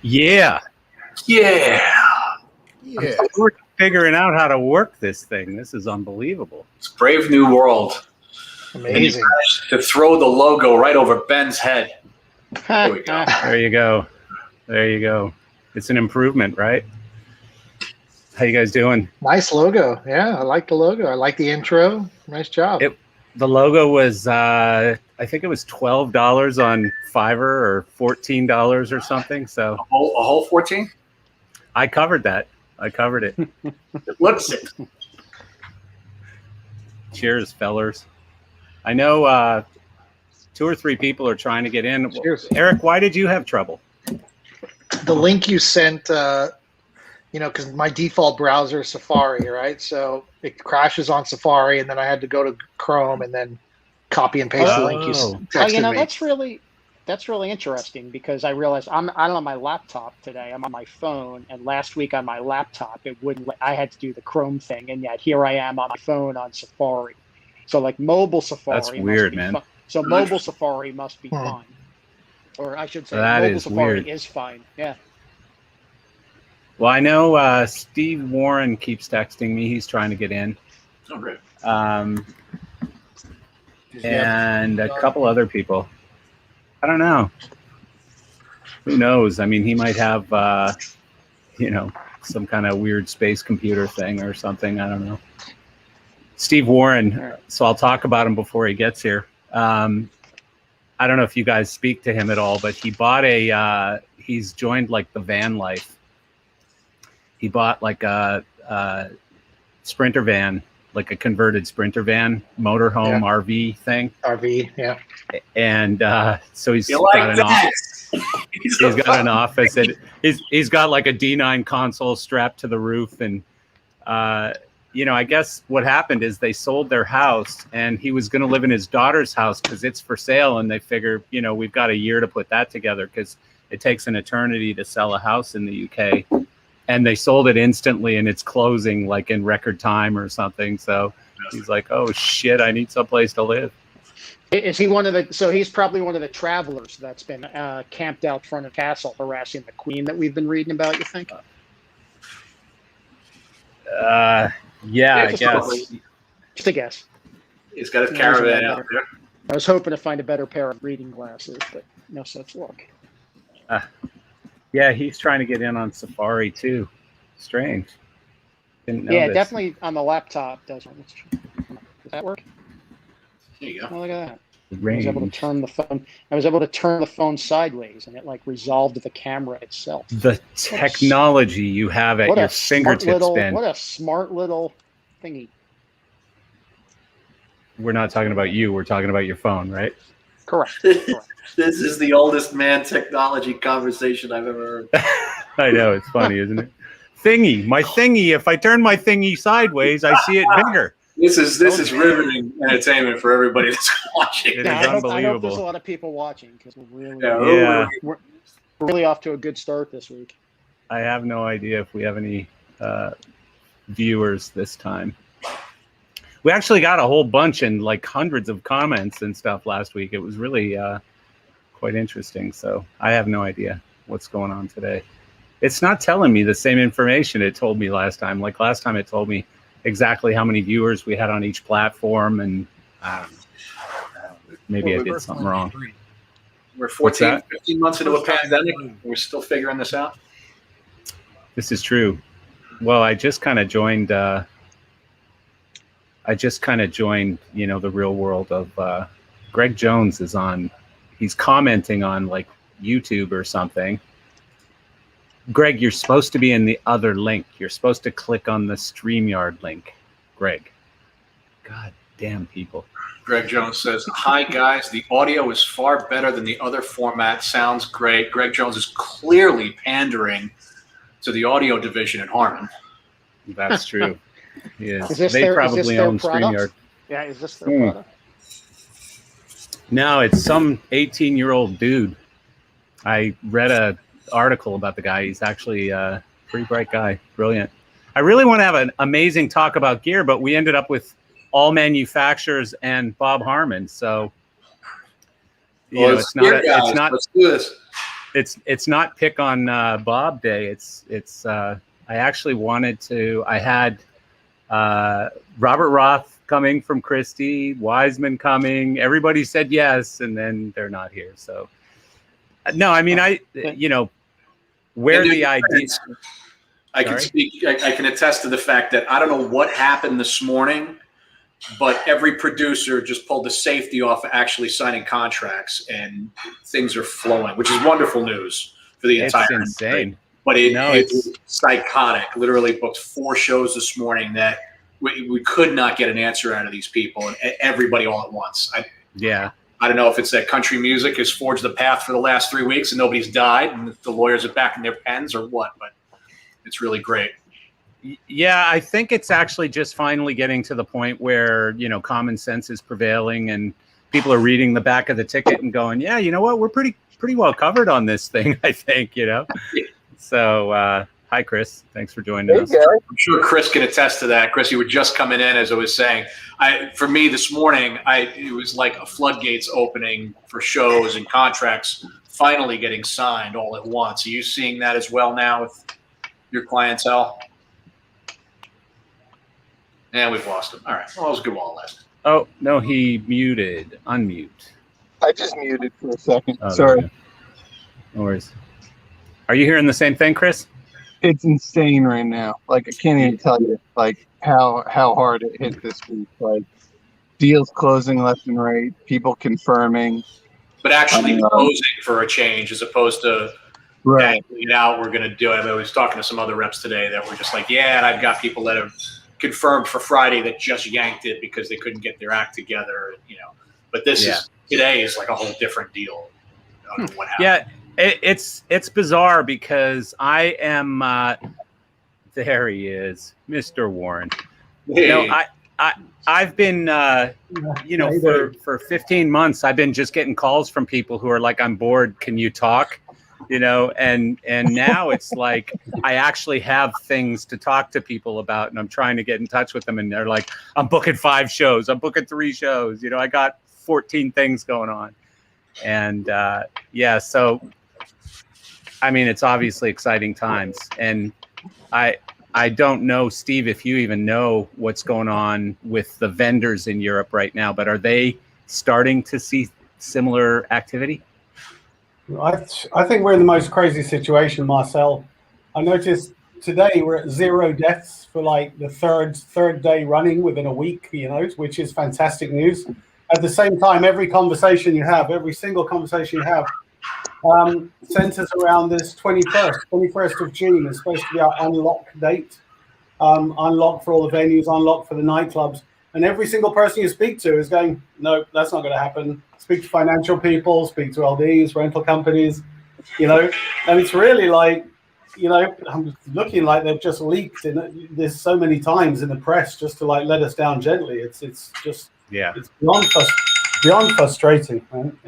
Yeah. Yeah. We're figuring out how to work this thing. This is unbelievable. It's a brave new world. Amazing. And you managed to throw the logo right over Ben's head. There we go. There you go. There you go. It's an improvement, right? How you guys doing? Nice logo. Yeah, I like the logo. I like the intro. Nice job. The logo was, I think it was $12 on Fiverr or $14 or something. So A whole 14? I covered that. I covered it. What's it? Cheers, fellers. I know 2 or 3 people are trying to get in. Cheers. Eric, why did you have trouble? The link you sent, because my default browser is Safari, right? So it crashes on Safari, and then I had to go to Chrome and then copy and paste the link you texted me. That's really interesting, because I realized I'm on my laptop today. I'm on my phone, and last week on my laptop it wouldn't. I had to do the Chrome thing, and yet here I am on my phone on Safari. So like mobile Safari. That's weird, man. Fun. So mobile Safari must be fine, or I should say, that mobile is Safari weird. is fine. Yeah. Well, I know Steve Warren keeps texting me. He's trying to get in. Oh, great. And a couple other people. I don't know. Who knows? I mean, he might have, some kind of weird space computer thing or something. I don't know. Steve Warren. So I'll talk about him before he gets here. I don't know if you guys speak to him at all, but he bought he's joined like the van life. He bought like a Sprinter van, like a converted Sprinter van, motorhome RV thing. RV, yeah. And so he's You got like an that? office. He's got an office, and he's got like a D9 console strapped to the roof. And I guess what happened is they sold their house, and he was going to live in his daughter's house because it's for sale. And they figure, we've got a year to put that together because it takes an eternity to sell a house in the UK. And they sold it instantly, and it's closing like in record time or something. So he's like, "Oh shit, I need someplace to live." Is he so he's probably one of the travelers that's been camped out front of castle harassing the queen that we've been reading about, you think? Yeah, I guess. Just a guess. He's got his caravan out there. I was hoping to find a better pair of reading glasses, but no such luck. Yeah, he's trying to get in on Safari too. Strange. Didn't know Yeah, this. definitely on the laptop doesn't. Does that work? There you go. Oh, look at that. I Range. was able to turn the phone sideways, and it like resolved the camera itself. The technology you have at your fingertips, Ben. What a smart little thingy. We're not talking about you. We're talking about your phone, right? Correct. This is the oldest man technology conversation I've ever heard. I know, it's funny, isn't it? Thingy, my thingy. If I turn my thingy sideways, I see it bigger. This is riveting entertainment for everybody that's watching. It is I hope there's unbelievable. a lot of people watching, because we're Yeah. off to a good start this week. I have no idea if we have any viewers this time. We actually got a whole bunch and like hundreds of comments and stuff last week. It was really quite interesting. So I have no idea what's going on today. It's not telling me the same information it told me last time. Like last time it told me exactly how many viewers we had on each platform, and I don't know. Maybe I did something wrong. We're 15 months into a pandemic. We're still figuring this out. This is true. Well, I just kind of joined, the real world of Greg Jones is on. He's commenting on like YouTube or something. Greg, you're supposed to be in the other link. You're supposed to click on the StreamYard link. Greg. God damn people. Greg Jones says, "Hi guys, the audio is far better than the other format. Sounds great." Greg Jones is clearly pandering to the audio division at Harman. That's true. Yes. Is this They their probably product? own StreamYard. Yeah, is this their photo? No, it's some 18-year-old dude. I read a article about the guy. He's actually a pretty bright guy, brilliant. I really want to have an amazing talk about gear, but we ended up with all manufacturers and Bob Harmon. So, it's not. Let's do this. It's not pick on Bob Day. It's I actually wanted to. I had Robert Roth coming from Christie, Wiseman coming. Everybody said yes, and then they're not here. So, no, I mean, where the idea. I can speak. I can attest to the fact that I don't know what happened this morning, but every producer just pulled the safety off of actually signing contracts, and things are flowing, which is wonderful news for the entire insane. industry. But it's psychotic. Literally booked 4 shows this morning that we could not get an answer out of these people, and everybody all at once. I don't know if it's that country music has forged the path for the last 3 weeks and nobody's died and the lawyers are back in their pens or what, but it's really great. Yeah, I think it's actually just finally getting to the point where, common sense is prevailing and people are reading the back of the ticket and going, yeah, you know what? We're pretty well covered on this thing, I think, So, hi, Chris. Thanks for joining us. I'm sure Chris can attest to that. Chris, you were just coming in, as I was saying. For me this morning, it was like a floodgates opening for shows and contracts finally getting signed all at once. Are you seeing that as well now with your clientele? And we've lost him. All right. Well, it was a good while it lasted. Oh, no, he muted. Unmute. I just muted for a second. Oh, Sorry. No worries. Are you hearing the same thing, Chris? It's insane right now. Like, I can't even tell you, like, how hard it hit this week. Like, deals closing left and right, people confirming. But actually closing for a change as opposed to right out, we're going to do it. I was talking to some other reps today that were just like, yeah, and I've got people that have confirmed for Friday that just yanked it because they couldn't get their act together, But today is like a whole different deal. I don't know what happened. Yeah, it's bizarre because I am. There he is, Mr. Warren. Hey. I've been, for 15 months, I've been just getting calls from people who are like, I'm bored. Can you talk? And now it's like I actually have things to talk to people about, and I'm trying to get in touch with them, and they're like, I'm booking 5 shows, I'm booking 3 shows, I got 14 things going on, and so I mean, it's obviously exciting times, and I don't know, Steve, if you even know what's going on with the vendors in Europe right now, but are they starting to see similar activity? I think we're in the most crazy situation, Marcel. I noticed today we're at 0 deaths for like the third day running within a week, which is fantastic news. At the same time, every single conversation you have, centers around this 21st of June is supposed to be our unlock date. Unlock for all the venues, unlock for the nightclubs. And every single person you speak to is going, no, that's not going to happen. Speak to financial people, speak to LDs, rental companies, and it's really like, I'm looking like they've just leaked this so many times in the press just to like let us down gently. It's just, it's beyond frustrating, man.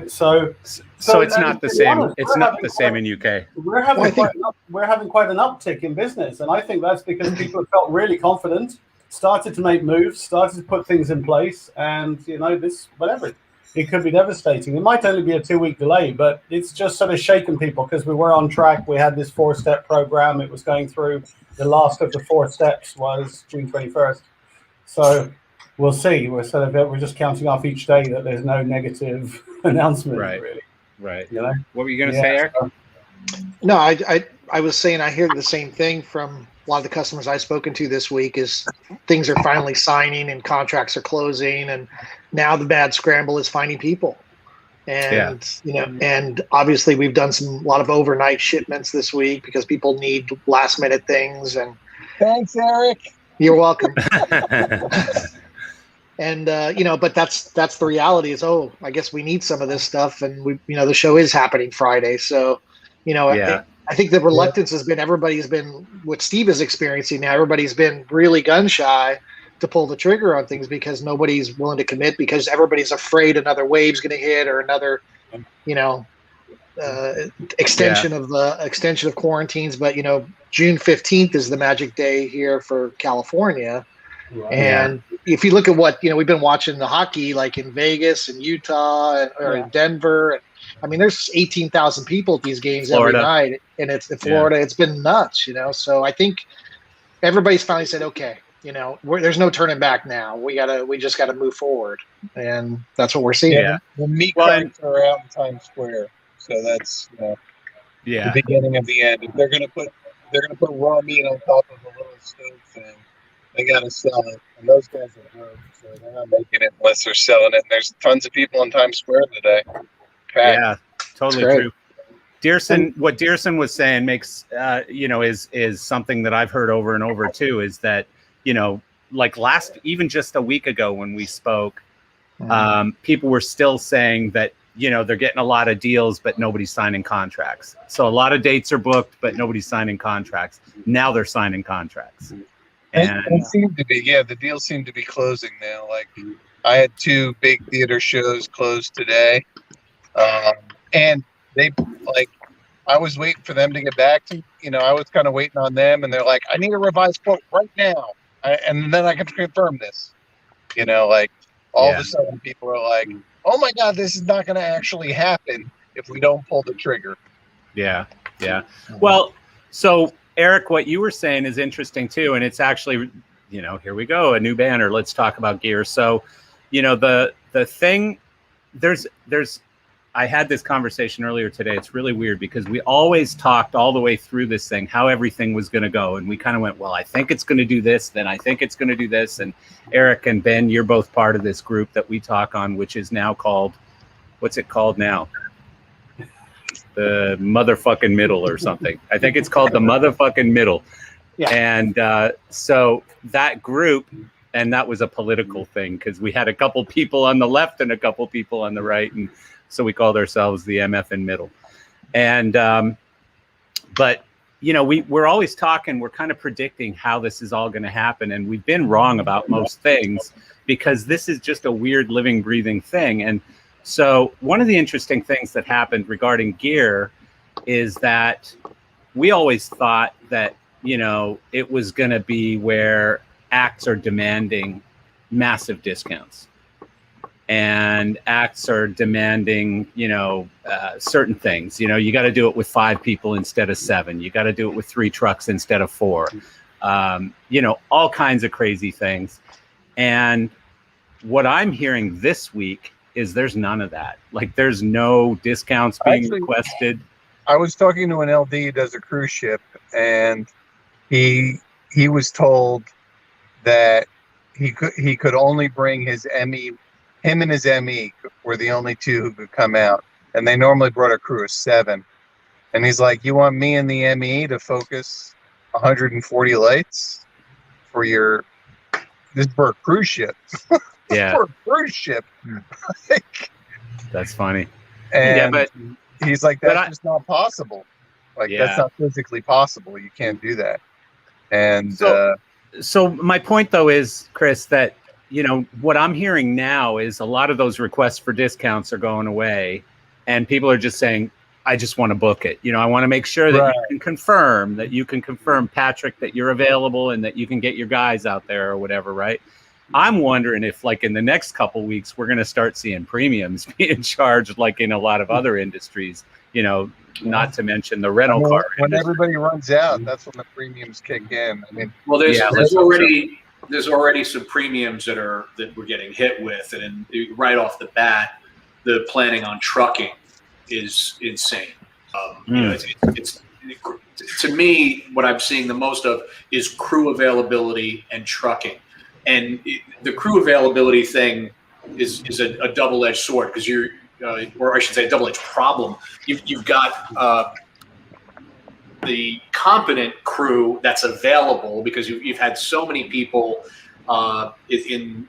So it's not the same. It's not the same in UK. We're having quite an uptick in business, and I think that's because people have felt really confident, started to make moves, started to put things in place, and it could be devastating. It might only be a 2-week delay, but it's just sort of shaken people because we were on track. We had this 4-step program. It was going through. The last of the 4 steps was June 21st. So we'll see. We're just counting off each day that there's no negative announcement. Really. Right. What were you going to say, Eric? No, I was saying I hear the same thing from a lot of the customers I've spoken to this week is things are finally signing and contracts are closing, and now the bad scramble is finding people. And and obviously we've done a lot of overnight shipments this week because people need last minute things. And thanks, Eric. You're welcome. And but that's the reality is, I guess we need some of this stuff, and we the show is happening Friday, so I think the reluctance has been, everybody's been, what Steve is experiencing now, everybody's been really gun shy to pull the trigger on things because nobody's willing to commit because everybody's afraid another wave's going to hit or another, extension of quarantines. But June 15th is the magic day here for California. Right. And if you look at what, we've been watching the hockey, like in Vegas and Utah or in Denver. I mean, there's 18,000 people at these games Florida. every night. And it's in Florida. It's been nuts, So I think everybody's finally said, okay, there's no turning back now. We just gotta move forward. And that's what we're seeing. Yeah. The meat carts are out in Times Square. So that's the beginning of the end. If they're gonna put raw meat on top of a little stove thing, they gotta sell it. And those guys are broke, so they're not making it unless they're selling it. And there's tons of people in Times Square today. Packed. Yeah, totally true. Dearson, what Dearson was saying makes is something that I've heard over and over too, is that, like even just a week ago when we spoke, people were still saying that, they're getting a lot of deals, but nobody's signing contracts. So a lot of dates are booked, but nobody's signing contracts. Now they're signing contracts. And it seemed to be, the deals seem to be closing now. Like I had 2 big theater shows closed today. And they I was waiting for them to get back to, I was kind of waiting on them, and they're like, I need a revised quote right now. And then I can confirm this, all of a sudden people are like, oh my God, this is not going to actually happen if we don't pull the trigger. Yeah. Well, so Eric, what you were saying is interesting too. And it's actually, here we go, a new banner. Let's talk about gear. So, the thing, I had this conversation earlier today. It's really weird because we always talked all the way through this thing, how everything was going to go. And we kind of went, well, I think it's going to do this. Then I think it's going to do this. And Eric and Ben, you're both part of this group that we talk on, which is now called, what's it called now? The motherfucking middle or something. I think it's called the motherfucking middle. Yeah. And so that group, and that was a political thing because we had a couple people on the left and a couple people on the right. And so we called ourselves the MF in middle. And, but, we're always talking, we're kind of predicting how this is all going to happen. And we've been wrong about most things because this is just a weird living, breathing thing. And so one of the interesting things that happened regarding gear is that we always thought that, it was going to be where acts are demanding massive discounts. And acts are demanding, certain things. You got to do it with 5 people instead of 7. You got to do it with 3 trucks instead of 4. All kinds of crazy things. And what I'm hearing this week is there's none of that. Like there's no discounts being requested. I was talking to an LD who does a cruise ship, and he was told that he could only bring his ME. Him and his ME were the only 2 who could come out, and they normally brought a crew of 7. And he's like, "You want me and the ME to focus 140 lights for this for a cruise ship?" Yeah, for a cruise ship. That's funny. And but he's like, "That's just not possible. That's not physically possible. You can't do that." And so my point though is, Chris, that. What I'm hearing now is a lot of those requests for discounts are going away and people are just saying, I just want to book it. I want to make sure that you can confirm, Patrick, that you're available and that you can get your guys out there or whatever, right? I'm wondering if in the next couple weeks, we're going to start seeing premiums being charged like in a lot of other industries, not to mention the rental car when industry. Everybody runs out, that's when the premiums kick in. I mean, well, there's already some premiums that we're getting hit with, and right off the bat, the planning on trucking is insane. It's to me, what I'm seeing the most of is crew availability and trucking, and the crew availability thing is a double-edged sword because or I should say, a double-edged problem. You've got the competent crew that's available because you've had so many people in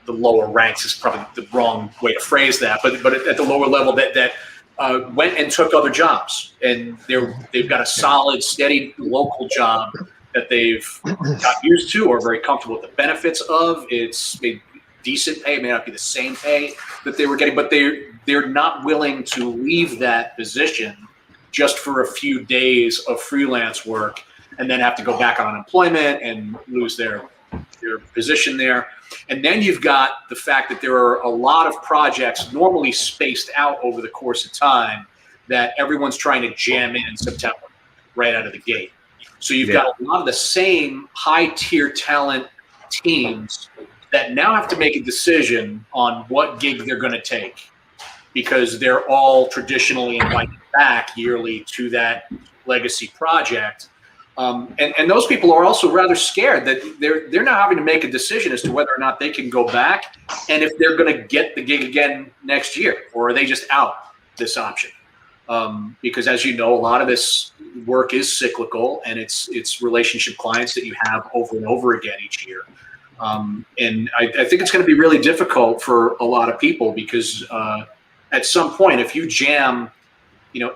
the lower ranks is probably the wrong way to phrase that, but at the lower level that went and took other jobs, and they've got a solid, steady local job that they've got used to or very comfortable with the benefits of. It's a decent pay. It may not be the same pay that they were getting, but they're not willing to leave that position just for a few days of freelance work and then have to go back on unemployment and lose their position there. And then you've got the fact that there are a lot of projects normally spaced out over the course of time that everyone's trying to jam in September right out of the gate. So you've got a lot of the same high-tier talent teams that now have to make a decision on what gig they're going to take, because they're all traditionally invited back yearly to that legacy project. And those people are also rather scared that they're now having to make a decision as to whether or not they can go back and if they're going to get the gig again next year, or are they just out this option? Because as you know, a lot of this work is cyclical, and it's relationship clients that you have over and over again each year. And I think it's going to be really difficult for a lot of people, because at some point, if you jam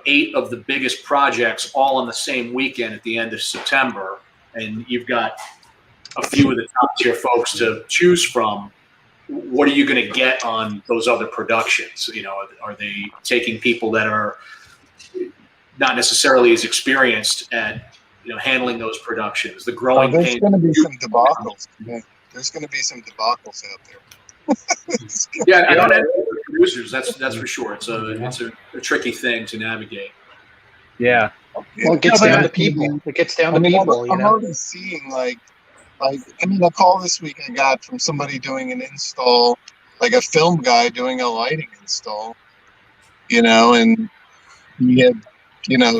8 of the biggest projects all on the same weekend at the end of September, and you've got a few of the top tier folks to choose from, what are you going to get on those other productions? Are they taking people that are not necessarily as experienced at handling those productions? The growing there's pain. going to be some debacles. Yeah. There's going to be some debacles out there. Yeah, I don't have producers. That's for sure. It's a tricky thing to navigate. Yeah. Well, it gets down to people. It gets down to people. I'm already seeing like a call this week I got from somebody doing an install, like a film guy doing a lighting install, and he had,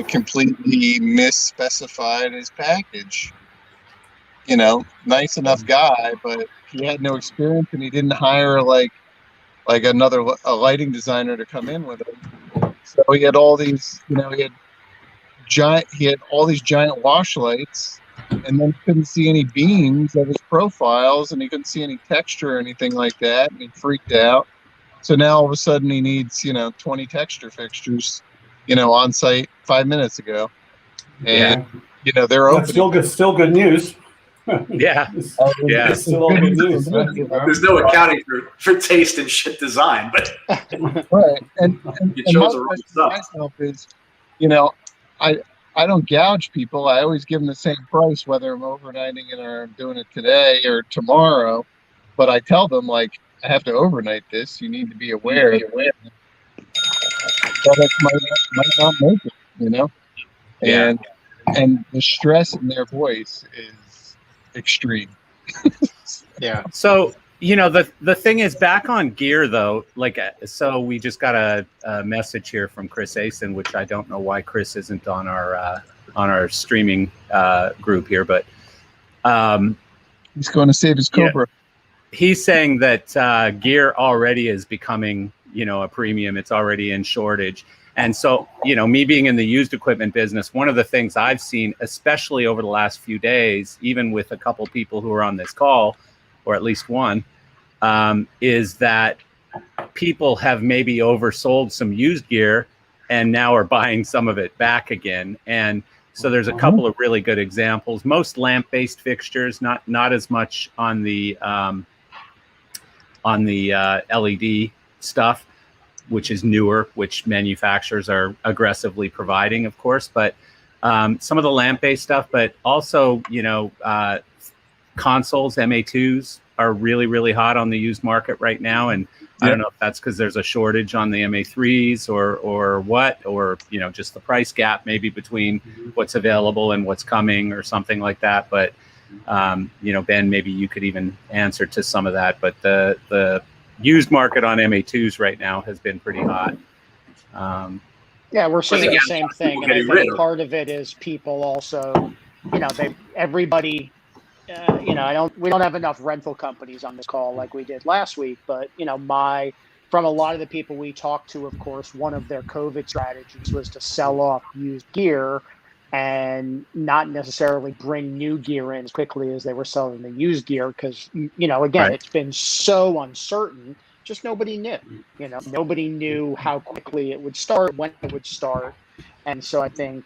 completely misspecified his package. Nice enough guy, but he had no experience, and he didn't hire like a lighting designer to come in with him. So he had all these, he had all these giant wash lights, and then couldn't see any beams of his profiles, and he couldn't see any texture or anything like that, and he freaked out. So now all of a sudden he needs, 20 texture fixtures, on site 5 minutes ago. And, they're open. That's still good news. Yeah. Yeah. It's still all good news. There's no accounting for taste and shit design, but right. And you chose the wrong stuff. Myself is, I don't gouge people. I always give them the same price, whether I'm overnighting it or I'm doing it today or tomorrow. But I tell them, like, I have to overnight this. You need to be aware. Products might not make it, Yeah. And the stress in their voice is extreme. Yeah. So, the thing is, back on gear though, so we just got a message here from Chris Asen, which I don't know why Chris isn't on our streaming group here, but he's going to save his Cobra. Yeah. He's saying that gear already is becoming, a premium. It's already in shortage. And so, me being in the used equipment business, one of the things I've seen, especially over the last few days, even with a couple people who are on this call, or at least one, is that people have maybe oversold some used gear and now are buying some of it back again. And so there's a couple of really good examples. Most lamp-based fixtures, not as much on the LED stuff, which is newer, which manufacturers are aggressively providing, of course, but some of the lamp-based stuff, but also, consoles, MA2s are really, really hot on the used market right now. And I don't know if that's because there's a shortage on the MA3s or what, or, just the price gap maybe between what's available and what's coming or something like that. But, Ben, maybe you could even answer to some of that. But the used market on MA2s right now has been pretty hot. Yeah, we're seeing again, the same thing, and I think part of it is people also, everybody. We don't have enough rental companies on this call like we did last week, but from a lot of the people we talked to, of course, one of their COVID strategies was to sell off used gear and not necessarily bring new gear in as quickly as they were selling the used gear, because again, It's been so uncertain. Just nobody knew. Nobody knew how quickly it would start, when it would start, And so I think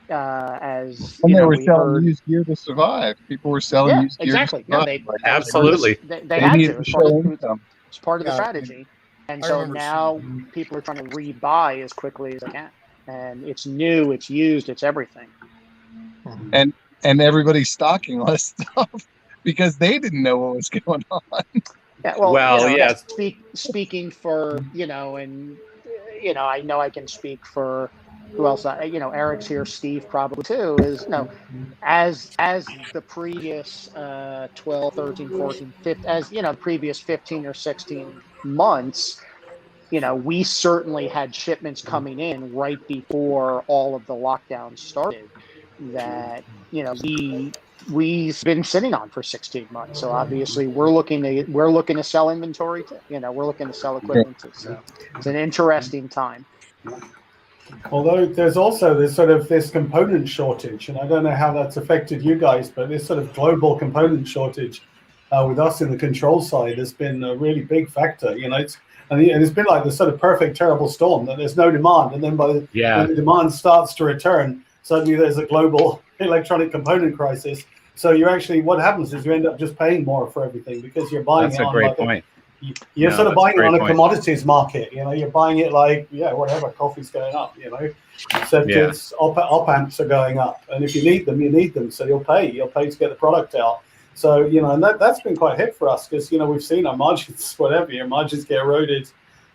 as And you they know, were we selling heard, used gear to survive. People were selling yeah, used gear exactly. to No, survive. they Like, Absolutely. they they had needed to. to show income. It's part of the Yeah. strategy. And I so remember now people are trying to rebuy as quickly as they can. And it's new, it's used, it's everything. And everybody's stocking less stuff because they didn't know what was going on. Yeah, well, Well, you know, yes. speaking for, you know, and I know I can speak for who else Eric's here, Steve probably too, is as the previous 12, 13, 14, 15, as previous 15 or 16 months, we certainly had shipments coming in right before all of the lockdowns started that we've been sitting on for 16 months. So obviously we're looking to sell inventory too. We're looking to sell equipment too. So it's an interesting time. Although there's also this component shortage, and I don't know how that's affected you guys, but this sort of global component shortage with us in the control side has been a really big factor. And it's been like this sort of perfect terrible storm that there's no demand, and then when the demand starts to return, suddenly there's a global electronic component crisis. So what happens is you end up just paying more for everything because you're buying That's it a on great point. You're sort of buying it on a point. commodities market. You're buying it like, whatever, coffee's going up, except it's op amps are going up. And if you need them, you need them. So you'll pay to get the product out. So, and that's been quite a hit for us because, we've seen our margins, your margins get eroded.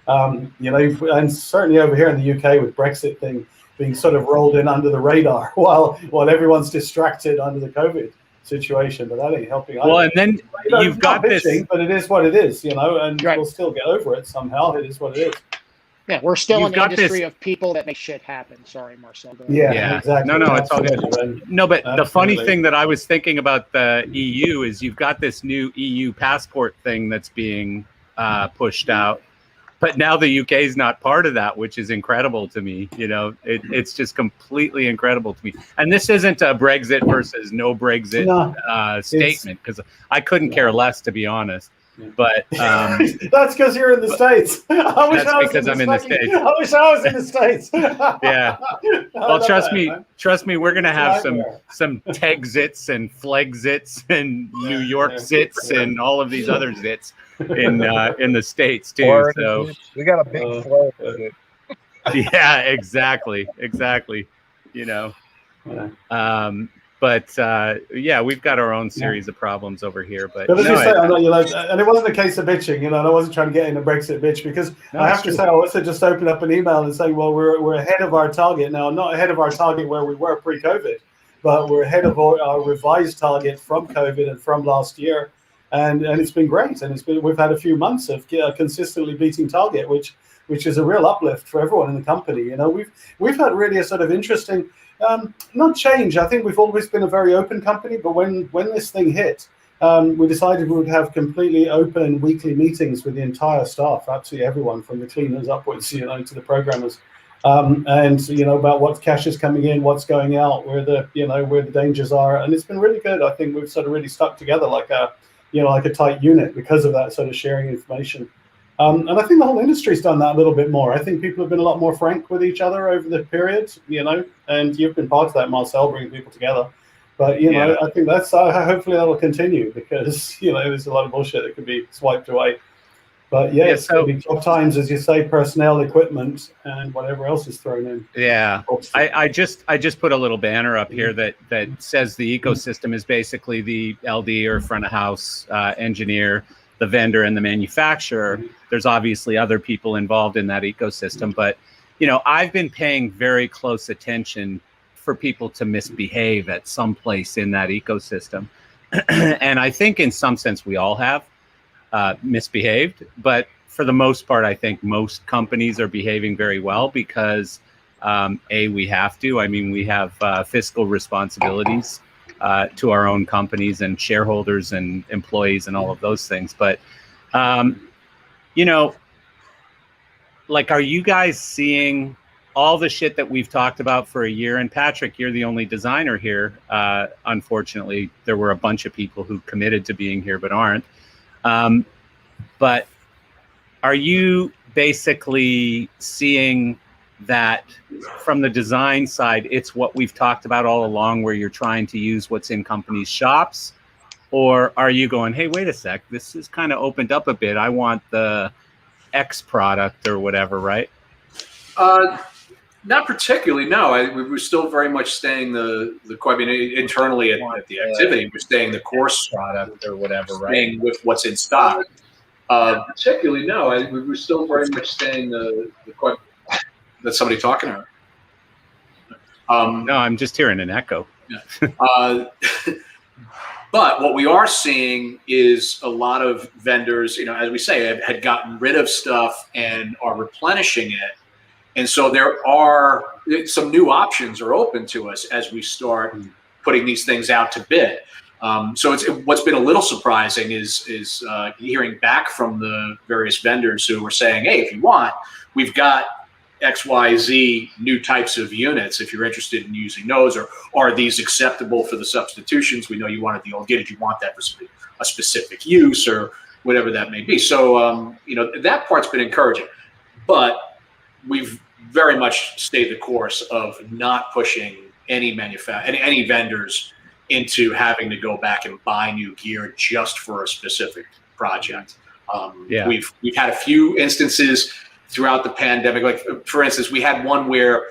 And certainly over here in the UK with Brexit thing being sort of rolled in under the radar while everyone's distracted under the COVID situation, but that ain't helping either. Well, and then you've got bitching, this, but it is what it is, and right. We'll still get over it somehow. It is what it is. Yeah, we're still in the industry of people that make shit happen. Sorry, Marcel. Yeah, exactly. No, it's all good. No, but Absolutely. The funny thing that I was thinking about the EU is you've got this new EU passport thing that's being pushed out. But now the UK is not part of that, which is incredible to me. It's just completely incredible to me. And this isn't a Brexit versus no Brexit statement, because I couldn't care less, to be honest. But that's because you're in the States. I wish I was in the States. Yeah. Well, trust me, we're gonna have some Texits and Flexits and New York zits and all of these other zits in the States too. So we got a big flow of it. Yeah, exactly. But we've got our own series of problems over here. But as you say, and it wasn't a case of bitching, and I wasn't trying to get in a Brexit bitch because I have to say, I also just open up an email and say, well, we're ahead of our target now, not ahead of our target where we were pre-COVID, but we're ahead of our revised target from COVID and from last year, and it's been great, and we've had a few months of consistently beating target, which is a real uplift for everyone in the company. We've had really a sort of interesting. Not change. I think we've always been a very open company, but when this thing hit, we decided we would have completely open weekly meetings with the entire staff, absolutely everyone from the cleaners upwards, to the programmers, and about what cash is coming in, what's going out, where the dangers are, and it's been really good. I think we've sort of really stuck together like a tight unit because of that sort of sharing information. And I think the whole industry's done that a little bit more. I think people have been a lot more frank with each other over the period, and you've been part of that, Marcel, bringing people together. But, I think that's, hopefully that'll continue because, there's a lot of bullshit that could be swiped away. But it's going to be tough times, as you say, personnel, equipment, and whatever else is thrown in. Yeah. I just put a little banner up here that says the ecosystem is basically the LD or front of house engineer, the vendor, and the manufacturer. There's obviously other people involved in that ecosystem, but I've been paying very close attention for people to misbehave at some place in that ecosystem. And I think in some sense we all have misbehaved, but for the most part, I think most companies are behaving very well because we have to. I mean, we have fiscal responsibilities to our own companies and shareholders and employees and all of those things. But, are you guys seeing all the shit that we've talked about for a year? And Patrick, you're the only designer here. Unfortunately, there were a bunch of people who committed to being here but aren't. But are you basically seeing that from the design side, it's what we've talked about all along, where you're trying to use what's in companies' shops? Or are you going, hey, wait a sec, this is kind of opened up a bit. I want the X product or whatever, right? Not particularly, no. We're still very much staying I mean, internally at the activity, we're staying the course product or whatever, right? staying with what's in stock. Particularly, no. We're still very much staying the that's somebody talking to her. No, I'm just hearing an echo. Yeah. But what we are seeing is a lot of vendors, as we say, had gotten rid of stuff and are replenishing it. And so there are some new options are open to us as we start putting these things out to bid. So what's been a little surprising is hearing back from the various vendors who were saying, hey, if you want, we've got XYZ new types of units if you're interested in using those, or are these acceptable for the substitutions? We know you wanted the old gear. Did you want that for a specific use or whatever that may be? So, that part's been encouraging, but we've very much stayed the course of not pushing any vendors into having to go back and buy new gear just for a specific project. We've had a few instances throughout the pandemic. Like, for instance, we had one where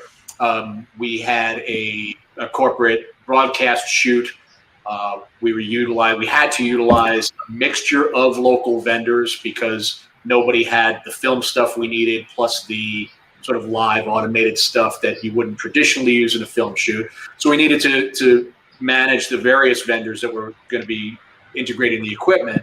we had a corporate broadcast shoot. We had to utilize a mixture of local vendors because nobody had the film stuff we needed, plus the sort of live automated stuff that you wouldn't traditionally use in a film shoot. So we needed to manage the various vendors that were going to be integrating the equipment.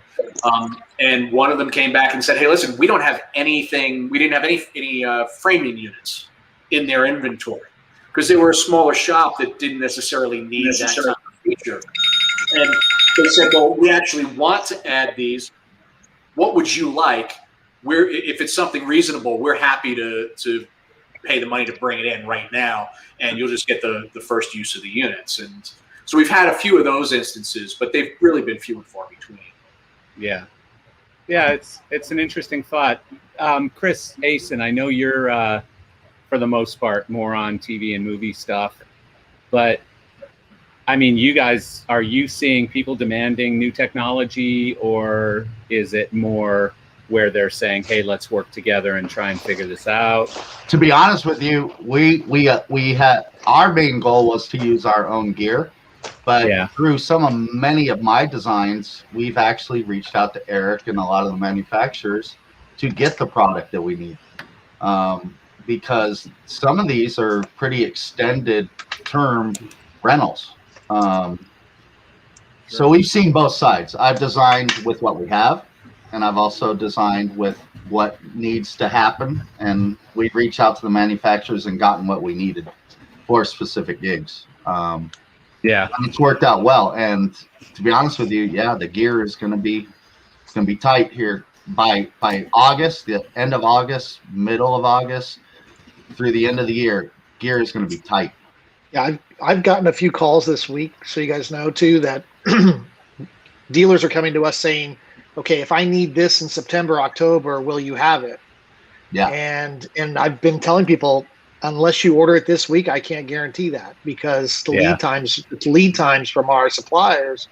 And one of them came back and said, hey, listen, we don't have anything. We didn't have any framing units in their inventory because they were a smaller shop that didn't necessarily need that type of feature. And they said, well, we actually want to add these. What would you like? If it's something reasonable, we're happy to pay the money to bring it in right now, and you'll just get the first use of the units. And so we've had a few of those instances, but they've really been few and far between. Yeah, it's an interesting thought. Chris Asen, I know you're for the most part more on TV and movie stuff, but I mean, are you seeing people demanding new technology, or is it more where they're saying, hey, let's work together and try and figure this out? To be honest with you, we had, our main goal was to use our own gear, but through many of my designs, we've actually reached out to Eric and a lot of the manufacturers to get the product that we need, because some of these are pretty extended term rentals. So we've seen both sides. I've designed with what we have, and I've also designed with what needs to happen, and we've reached out to the manufacturers and gotten what we needed for specific gigs. And it's worked out well. And to be honest with you, the gear is going to be tight here by August, the end of August, middle of August, through the end of the year. Gear is going to be tight. Yeah, I've gotten a few calls this week, so you guys know too that dealers are coming to us saying, okay, if I need this in September, October, will you have it? Yeah. And I've been telling people, unless you order it this week, I can't guarantee that, because the lead times from our suppliers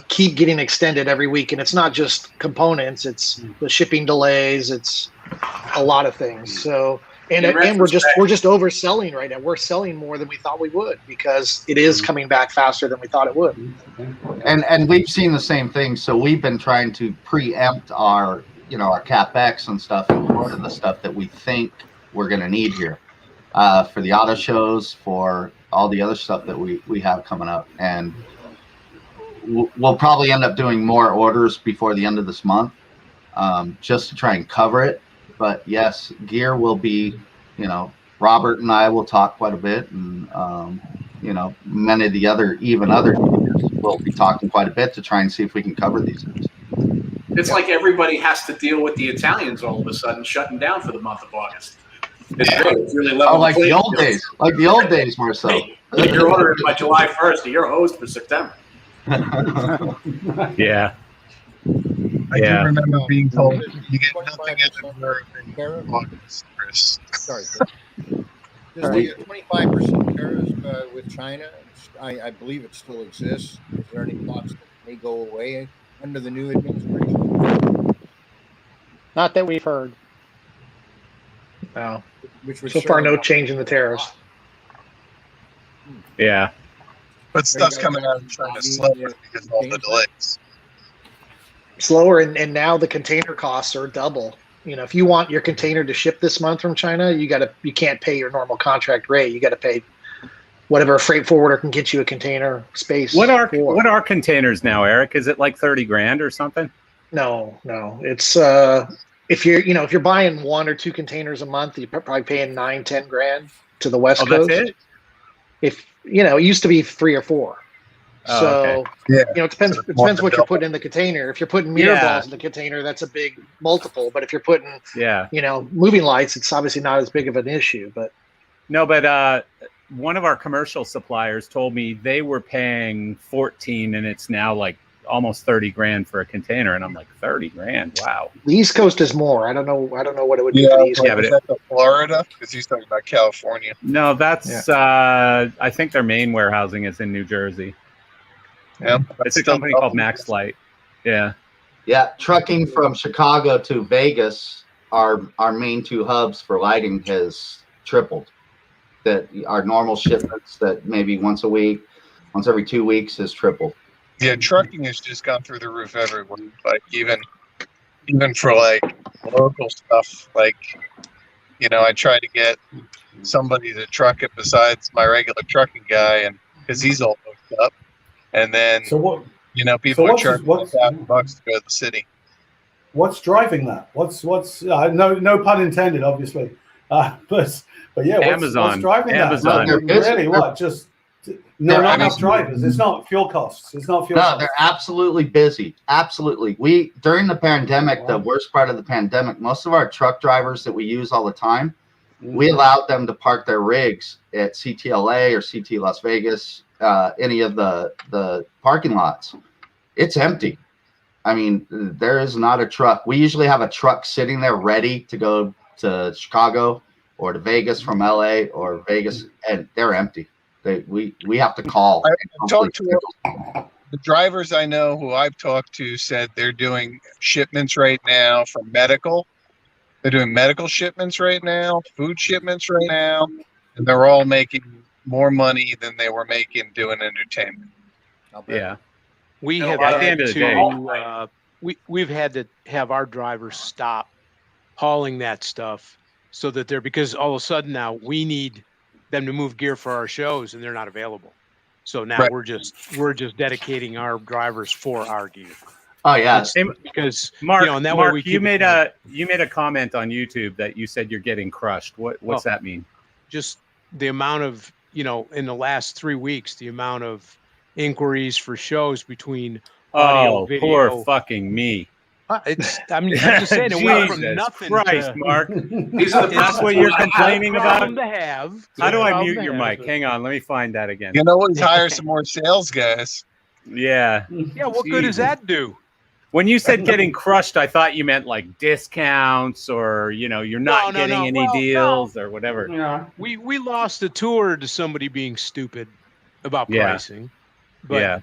keep getting extended every week. And it's not just components, it's the shipping delays, it's a lot of things. So and we're just overselling right now. We're selling more than we thought we would, because it is coming back faster than we thought it would. And we've seen the same thing. So we've been trying to preempt our CapEx and stuff, and order the stuff that we think we're going to need here for the auto shows, for all the other stuff that we have coming up. And we'll probably end up doing more orders before the end of this month, just to try and cover it. But yes, gear will be, Robert and I will talk quite a bit, and many of the other dealers will be talking quite a bit to try and see if we can cover these things. It's like everybody has to deal with the Italians all of a sudden shutting down for the month of August. It's great. It's really level. Like the old days, Marcel. Like you're ordering by July 1st, and you're hosed for September. I do remember being told you get nothing in the nerve in August, Chris. Sorry. Does the 25% tariffs with China, I believe it still exists. Is there any thoughts that may go away under the new administration? Not that we've heard. No. Which would So far, certainly no help change in the tariffs. Yeah. But stuff's coming out of China slower because of all the delays. Slower, and now the container costs are double. You know, if you want your container to ship this month from China, you can't pay your normal contract rate. You got to pay whatever a freight forwarder can get you a container space. What are for. containers now, Eric? Is it like 30 grand or something? No. It's if you're buying 1 or 2 containers a month, you're probably paying 9-10 grand to the West Coast. That's it? If it used to be 3 or 4. Oh, So okay. Yeah. it depends. It depends what you're putting in the container. If you're putting mirror balls in the container, that's a big multiple. But if you're putting, moving lights, it's obviously not as big of an issue. But no, but one of our commercial suppliers told me they were paying 14, and it's now like almost 30 grand for a container, and I'm like, 30 grand, wow. The East Coast is more. I don't know what it would be for the East Coast. But is that Florida? Because he's talking about California. No, that's I think their main warehousing is in New Jersey. Yeah, it's a company called MaxLight. Yeah. Yeah, trucking from Chicago to Vegas, our main 2 hubs for lighting has tripled. That our normal shipments that maybe once a week, once every 2 weeks has tripled. Yeah, trucking has just gone through the roof everywhere. Like even for like local stuff, like I try to get somebody to truck it besides my regular trucking guy, and because he's all hooked up. And then, people are charging $1,000 to go to the city. What's driving that? What's no pun intended, obviously. But yeah, Amazon. What's driving Amazon. that? Really, what? Just not enough drivers. It's not fuel costs. They're absolutely busy. Absolutely. During the pandemic, the worst part of the pandemic, most of our truck drivers that we use all the time, we allowed them to park their rigs at CTLA or CT Las Vegas, any of the parking lots. It's empty. I mean, there is not a truck. We usually have a truck sitting there ready to go to Chicago or to Vegas from LA or Vegas, and they're empty. We have to call. I talked to the drivers I know who I've talked to said they're doing shipments right now for medical. They're doing medical shipments right now, food shipments right now, and they're all making more money than they were making doing entertainment. Yeah. We have at the end had of the to we've had to have our drivers stop hauling that stuff so that because all of a sudden now we need them to move gear for our shows and they're not available. So now we're just dedicating our drivers for our gear. Oh yeah, because Mark, and that Mark, way you made a comment on YouTube that you said you're getting crushed. What's that mean? Just the amount of in the last 3 weeks, the amount of inquiries for shows between audio, video. Poor fucking me. I'm just saying it went from nothing. Christ, to, Mark. That's what you're complaining about. To have. How do I mute your mic? Hang on, let me find that again. Let's hire some more sales guys. Yeah. Yeah. What good does that do? When you said getting crushed, I thought you meant like discounts or, you're not getting any deals or whatever. Yeah. We lost a tour to somebody being stupid about pricing. But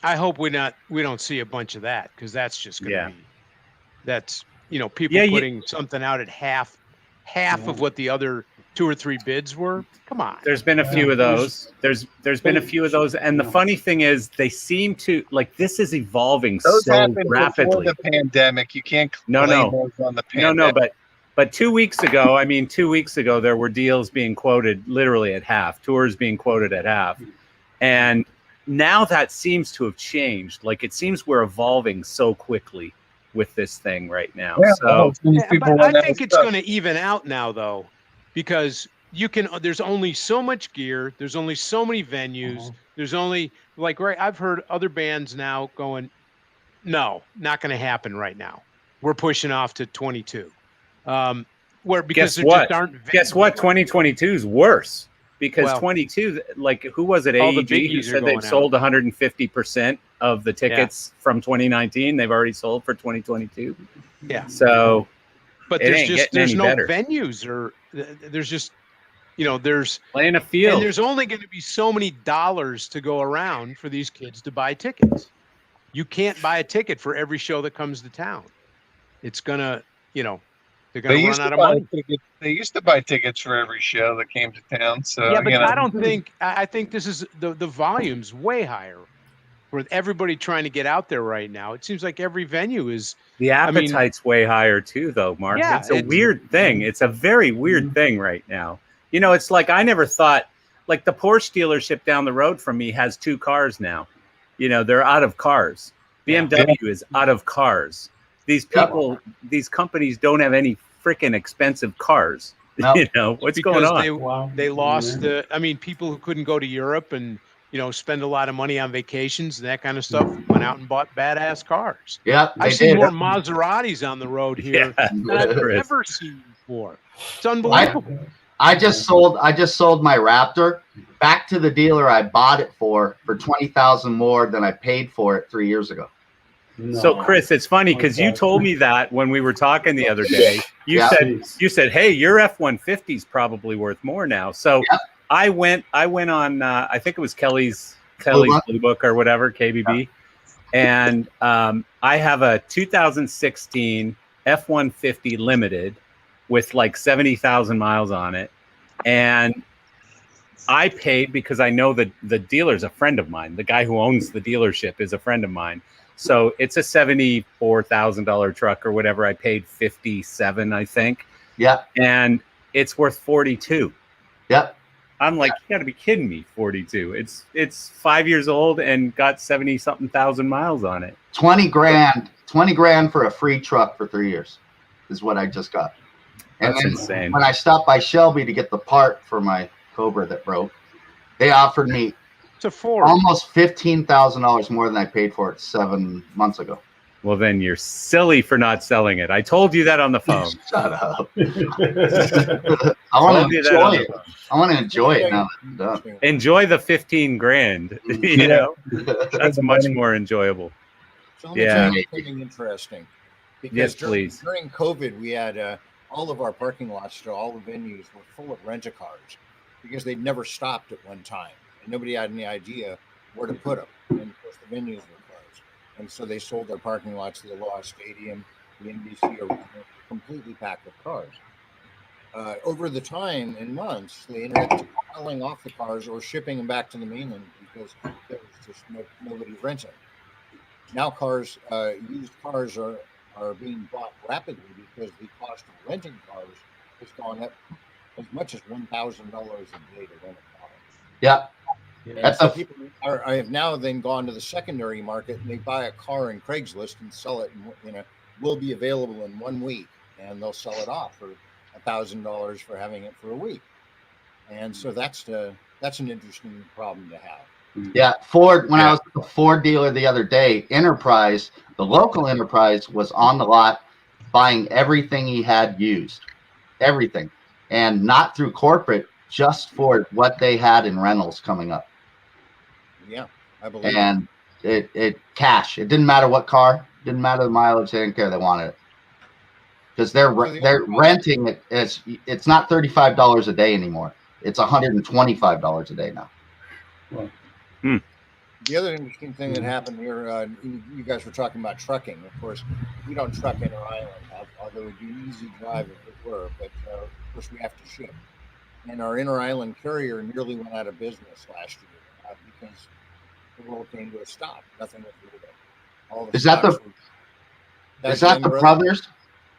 I hope we don't see a bunch of that, because that's just going to be, that's, people putting something out at half of what the other 2 or 3 bids were. Come on. There's been a few of those. There's been a few of those. And the funny thing is they seem to this is evolving those so happened rapidly. Before the pandemic. You can't blame those on the pandemic. But 2 weeks ago, there were deals being quoted literally at half, tours being quoted at half. And now that seems to have changed. Like, it seems we're evolving so quickly with this thing right now. But I think it's going to even out now, though, because there's only so much gear. There's only so many venues. There's only I've heard other bands now going, no, not going to happen right now. We're pushing off to 22. Because guess there what? just aren't. Guess what? 2022 is worse. Because 22, who was it? AEG who said they've sold 150% of the tickets from 2019. They've already sold for 2022. Yeah. So, but there's no venues, or there's just there's playing a field. and there's only going to be so many dollars to go around for these kids to buy tickets. You can't buy a ticket for every show that comes to town. It's gonna, they're gonna run out of money. They used to buy tickets for every show that came to town. So Yeah, but I don't think. I think this is the volume's way higher with everybody trying to get out there right now. It seems like every venue is. The appetite's way higher too, though, Mark. Yeah, it's a weird thing. It's a very weird thing right now. It's like I never thought. Like the Porsche dealership down the road from me has 2 cars now. They're out of cars. BMW is out of cars. These people, these companies don't have any freaking expensive cars. No. What's going on? They lost people who couldn't go to Europe and spend a lot of money on vacations and that kind of stuff went out and bought badass cars. Yeah, I see more Maseratis on the road here than I've ever seen before. It's unbelievable. I just sold my Raptor back to the dealer I bought it for $20,000 more than I paid for it 3 years ago. No. So Chris, it's funny because you told me that when we were talking the other day. You said, "Hey, your F-150 is probably worth more now." So I went on. I think it was Kelly's Blue Book or whatever, KBB, and I have a 2016 F-150 Limited with like 70,000 miles on it, and I paid because I know that the dealer's a friend of mine. The guy who owns the dealership is a friend of mine. So it's a $74,000 truck or whatever. I paid 57, I think. Yeah. And it's worth 42. Yep. I'm like, you gotta be kidding me. 42. It's 5 years old and got 70 something thousand miles on it. 20 grand for a free truck for 3 years is what I just got. And That's then insane. When I stopped by Shelby to get the part for my Cobra that broke, they offered me almost $15,000 more than I paid for it 7 months ago. Well, then you're silly for not selling it. I told you that on the phone. Shut up. I want to enjoy it. I want to enjoy it now that I'm done. Enjoy the 15 grand. That's much more enjoyable. So let me tell you something interesting. Because yes, please. During COVID, we had all of our parking lots to all the venues were full of rent-a-cars because they'd never stopped at one time. And nobody had any idea where to put them. And of course, the venues were closed. And so they sold their parking lots to the Aloha Stadium, the NBC Arena, completely packed with cars. Over the time and months, they ended up selling off the cars or shipping them back to the mainland because there was just nobody renting. Now used cars are being bought rapidly because the cost of renting cars has gone up as much as $1,000 a day to rent a car. Yeah. So people have now then gone to the secondary market and they buy a car in Craigslist and sell it will be available in 1 week, and they'll sell it off for $1,000 for having it for a week. And so that's an interesting problem to have. Yeah, Ford. When I was at the Ford dealer the other day, Enterprise, the local Enterprise, was on the lot buying everything he had used, everything, and not through corporate, just for what they had in rentals coming up. Yeah, I believe. And it cash. It didn't matter what car, didn't matter the mileage. They didn't care. They wanted it because they're renting it. It's not $35 a day anymore. It's $125 a day now. Well, The other interesting thing that happened here, you guys were talking about trucking. Of course, we don't truck Inter Island, although it would be an easy drive if it were. But of course, we have to ship. And our Inter Island carrier nearly went out of business last year because the world came to a stop. Nothing was moving. Is that the brothers?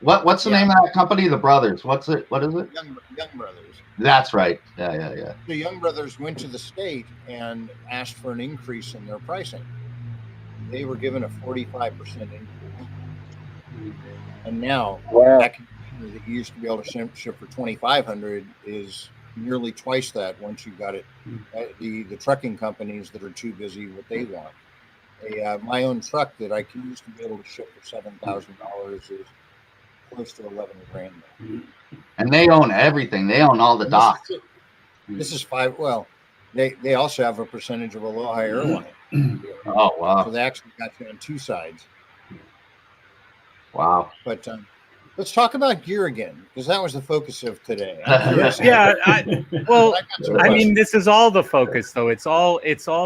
What's the name of that company? The Brothers. What is it? Young Brothers. That's right. Yeah. The Young Brothers went to the state and asked for an increase in their pricing. They were given a 45% increase. And now that container that you used to be able to ship for $2,500 is nearly twice that once you got it. The trucking companies that are too busy what they want. My own truck that I used to be able to ship for $7,000 is close to 11 grand. And they own everything. They own all the docks. This is they also have a percentage of Aloha Airline. Oh, wow. So they actually got you on two sides. Wow. But Let's talk about gear again, because that was the focus of today. Yeah, well, I got some I mean, questions. this is all the focus, though. It's all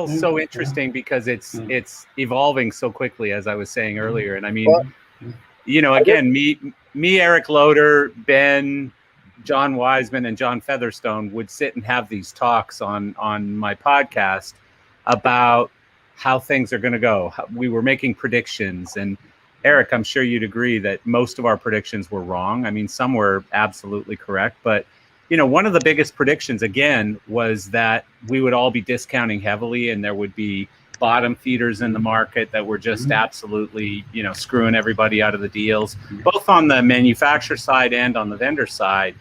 so interesting because it's evolving so quickly, as I was saying earlier. And I mean, you know, again, me, Eric Loader, Ben, John Wiseman, and John Featherstone would sit and have these talks on my podcast about how things are going to go. We were making predictions, and Eric, I'm sure you'd agree that most of our predictions were wrong. I mean, some were absolutely correct, but you know, one of the biggest predictions again was that we would all be discounting heavily, and there would be bottom feeders in the market that were just absolutely, you know, screwing everybody out of the deals, both on the manufacturer side and on the vendor side.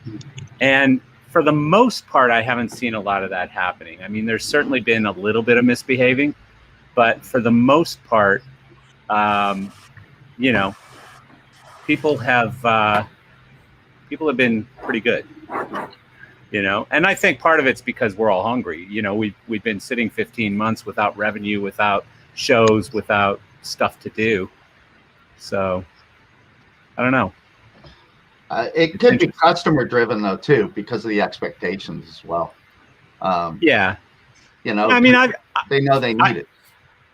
And for the most part, I haven't seen a lot of that happening. I mean, there's certainly been a little bit of misbehaving, but for the most part, you know, people have been pretty good, you know, and I think part of it's because we're all hungry. You know, we've been sitting 15 months without revenue, without shows, without stuff to do. So I don't know. It could be customer driven though too, because of the expectations as well. Yeah, you know, I mean, they know they need it.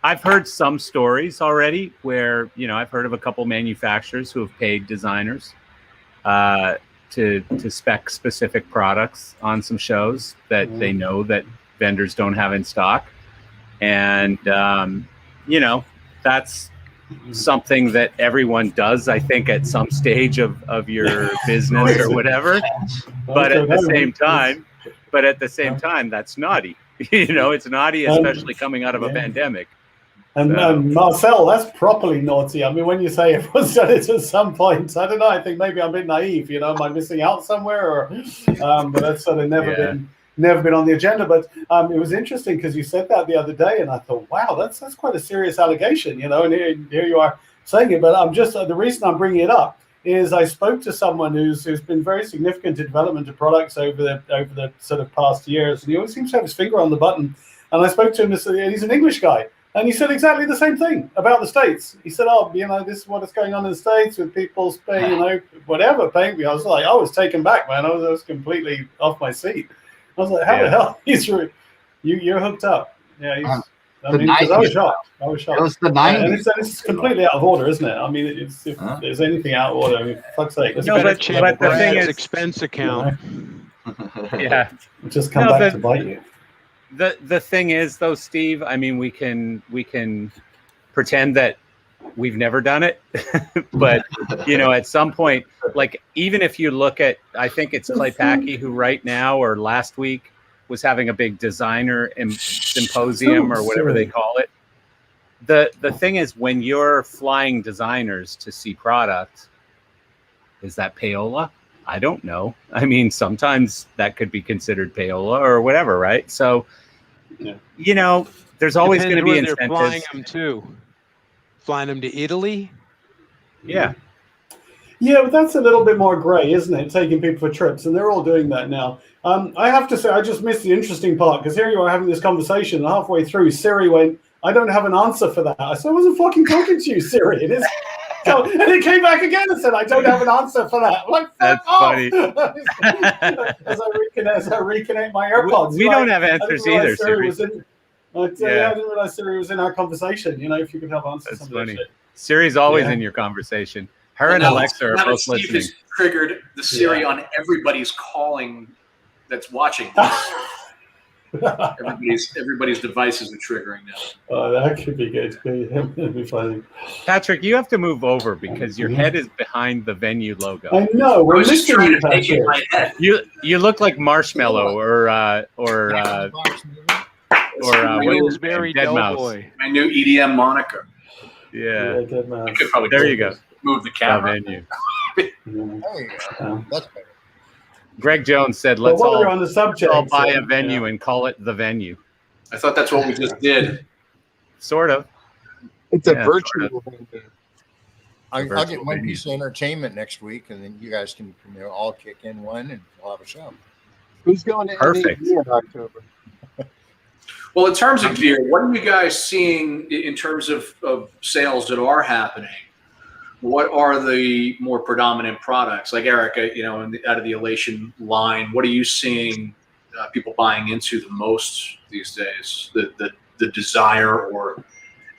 I've heard some stories already where, you know, I've heard of a couple manufacturers who have paid designers to spec specific products on some shows that they know that vendors don't have in stock. And, you know, that's something that everyone does, I think, at some stage of your business or whatever. But at the same time, that's naughty. You know, it's naughty, especially coming out of a pandemic. And Marcel, that's properly naughty. I mean, when you say everyone's done it at some point, I don't know. I think maybe I'm a bit naive. You know, am I missing out somewhere? Or, but that's sort of never been on the agenda. But it was interesting because you said that the other day, and I thought, wow, that's quite a serious allegation. You know, and here you are saying it. But I'm just the reason I'm bringing it up is I spoke to someone who's been very significant in development of products over the sort of past years, and he always seems to have his finger on the button. And I spoke to him, and he's an English guy. And he said exactly the same thing about the States. He said, oh, you know, this is what is going on in the States with people paying, you know, whatever, paying me. I was like, I was taken back, man. I was completely off my seat. I was like, how the hell? You're hooked up. Yeah, I mean, because I was shocked. It was the 90s. And it's completely out of order, isn't it? I mean, if there's anything out of order, I mean, for fuck's sake. No, but the thing is, expense account. Yeah. Just come back to bite you. The thing is, though, Steve, I mean, we can pretend that we've never done it, but you know, at some point, like even if you look at, I think it's Clay Packey who right now or last week was having a big designer symposium or whatever they call it. The thing is, when you're flying designers to see product, is that payola? I don't know. I mean, sometimes that could be considered payola or whatever, right? So, you know, there's always going to be incentives. They're flying them to. Flying them to Italy? Yeah. Yeah, but that's a little bit more gray, isn't it? Taking people for trips, and they're all doing that now. I have to say, I just missed the interesting part, because here you are having this conversation, and halfway through, Siri went, I don't have an answer for that. I said, I wasn't fucking talking to you, Siri. It is... So, and it came back again and said, I don't have an answer for that. I'm like, that's funny. as I reconnect my AirPods. We don't have answers either, Siri. I didn't realize Siri was in our conversation. You know, if you could have answers. That's funny. Siri's always in your conversation. Her and Alexa are both Steve listening. has triggered the Siri on everybody's calling that's watching. Everybody's devices are triggering now. Oh, that could be good. That'd be funny. Patrick, you have to move over because your head is behind the venue logo. I know. I was just trying to take it in my head. You look like Marshmallow or Williamsbury Deadmau5. My new EDM moniker. Yeah. You could probably there you go. Move the camera. Venue. There you go. That's better. Greg Jones said, "Let's all on the subject, let's all buy a venue and call it the venue." I thought that's what we just did. Sort of. It's a virtual venue. I'll get one piece of entertainment next week, and then you guys can all kick in one, and we'll have a show. Who's going to Perfect in October? Well, in terms of gear, what are you guys seeing in terms of sales that are happening what are the more predominant products? Like Eric, out of the Elation line, what are you seeing people buying into the most these days? The desire or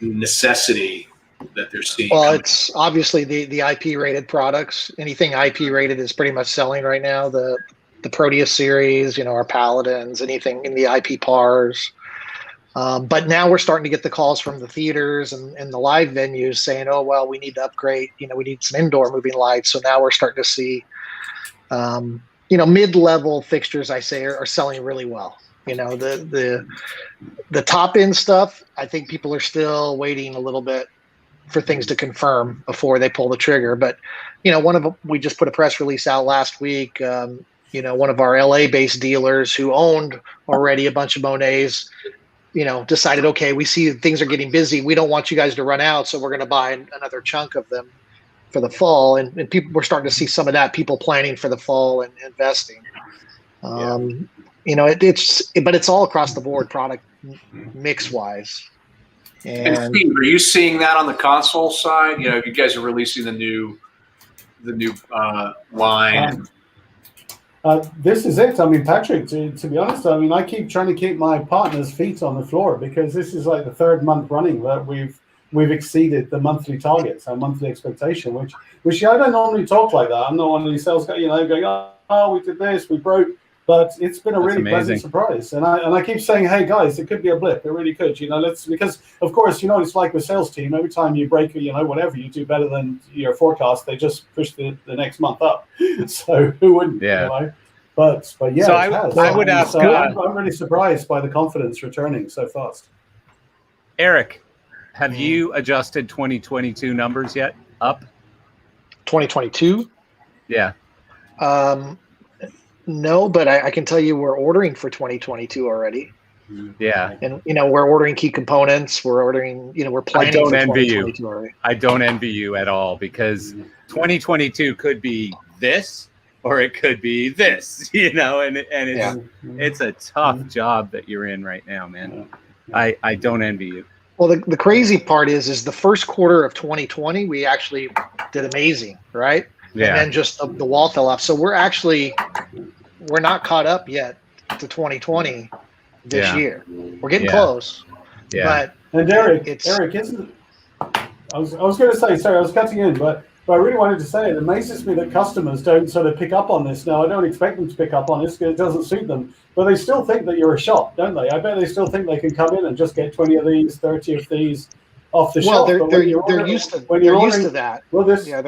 necessity that they're seeing? Well, it's obviously the IP rated products. Anything IP rated is pretty much selling right now. The Proteus series, our Paladins, anything in the IP PARs. But now we're starting to get the calls from the theaters and the live venues saying, oh, well, we need to upgrade, we need some indoor moving lights. So now we're starting to see, mid-level fixtures, I say, are selling really well. The top end stuff, I think people are still waiting a little bit for things to confirm before they pull the trigger. But, we just put a press release out last week. One of our LA-based dealers who owned already a bunch of Monets, decided, okay, we see things are getting busy. We don't want you guys to run out, so we're going to buy another chunk of them for the fall. And people, we're starting to see some of that, people planning for the fall and investing. But it's all across the board, product mix wise. And Steve, are you seeing that on the console side? You guys are releasing the new line. This is it. I mean, Patrick, to be honest, I keep trying to keep my partner's feet on the floor because this is like the third month running that we've exceeded the monthly targets, our monthly expectation, which I don't normally talk like that. I'm not one of these sales guys, going, oh, we did this, we broke. But it's been a really pleasant surprise. And I keep saying, hey, guys, it could be a blip. It really could. Because, of course, it's like the sales team. Every time you break, whatever, you do better than your forecast, they just push the next month up. So who wouldn't? Yeah. But yeah, so I would ask. I'm really surprised by the confidence returning so fast. Eric, have you adjusted 2022 numbers yet? Up? 2022? Yeah. No, but I can tell you we're ordering for 2022 already. Yeah. And, we're ordering key components. We're ordering, we're planning for 2022 already. I don't envy you at all because 2022 could be this or it could be this, and it's a tough job that you're in right now, man. I don't envy you. Well, the crazy part is the first quarter of 2020, we actually did amazing, right? Yeah. And then just the wall fell off. So we're not caught up yet to 2020 this year. We're getting close. Yeah. And Eric, isn't I was going to say, sorry, I was cutting in, but I really wanted to say it amazes me that customers don't sort of pick up on this. Now, I don't expect them to pick up on this because it doesn't suit them, but they still think that you're a shop, don't they? I bet they still think they can come in and just get 20 of these, 30 of these off the shelf. Well, they're used to that. Well, they're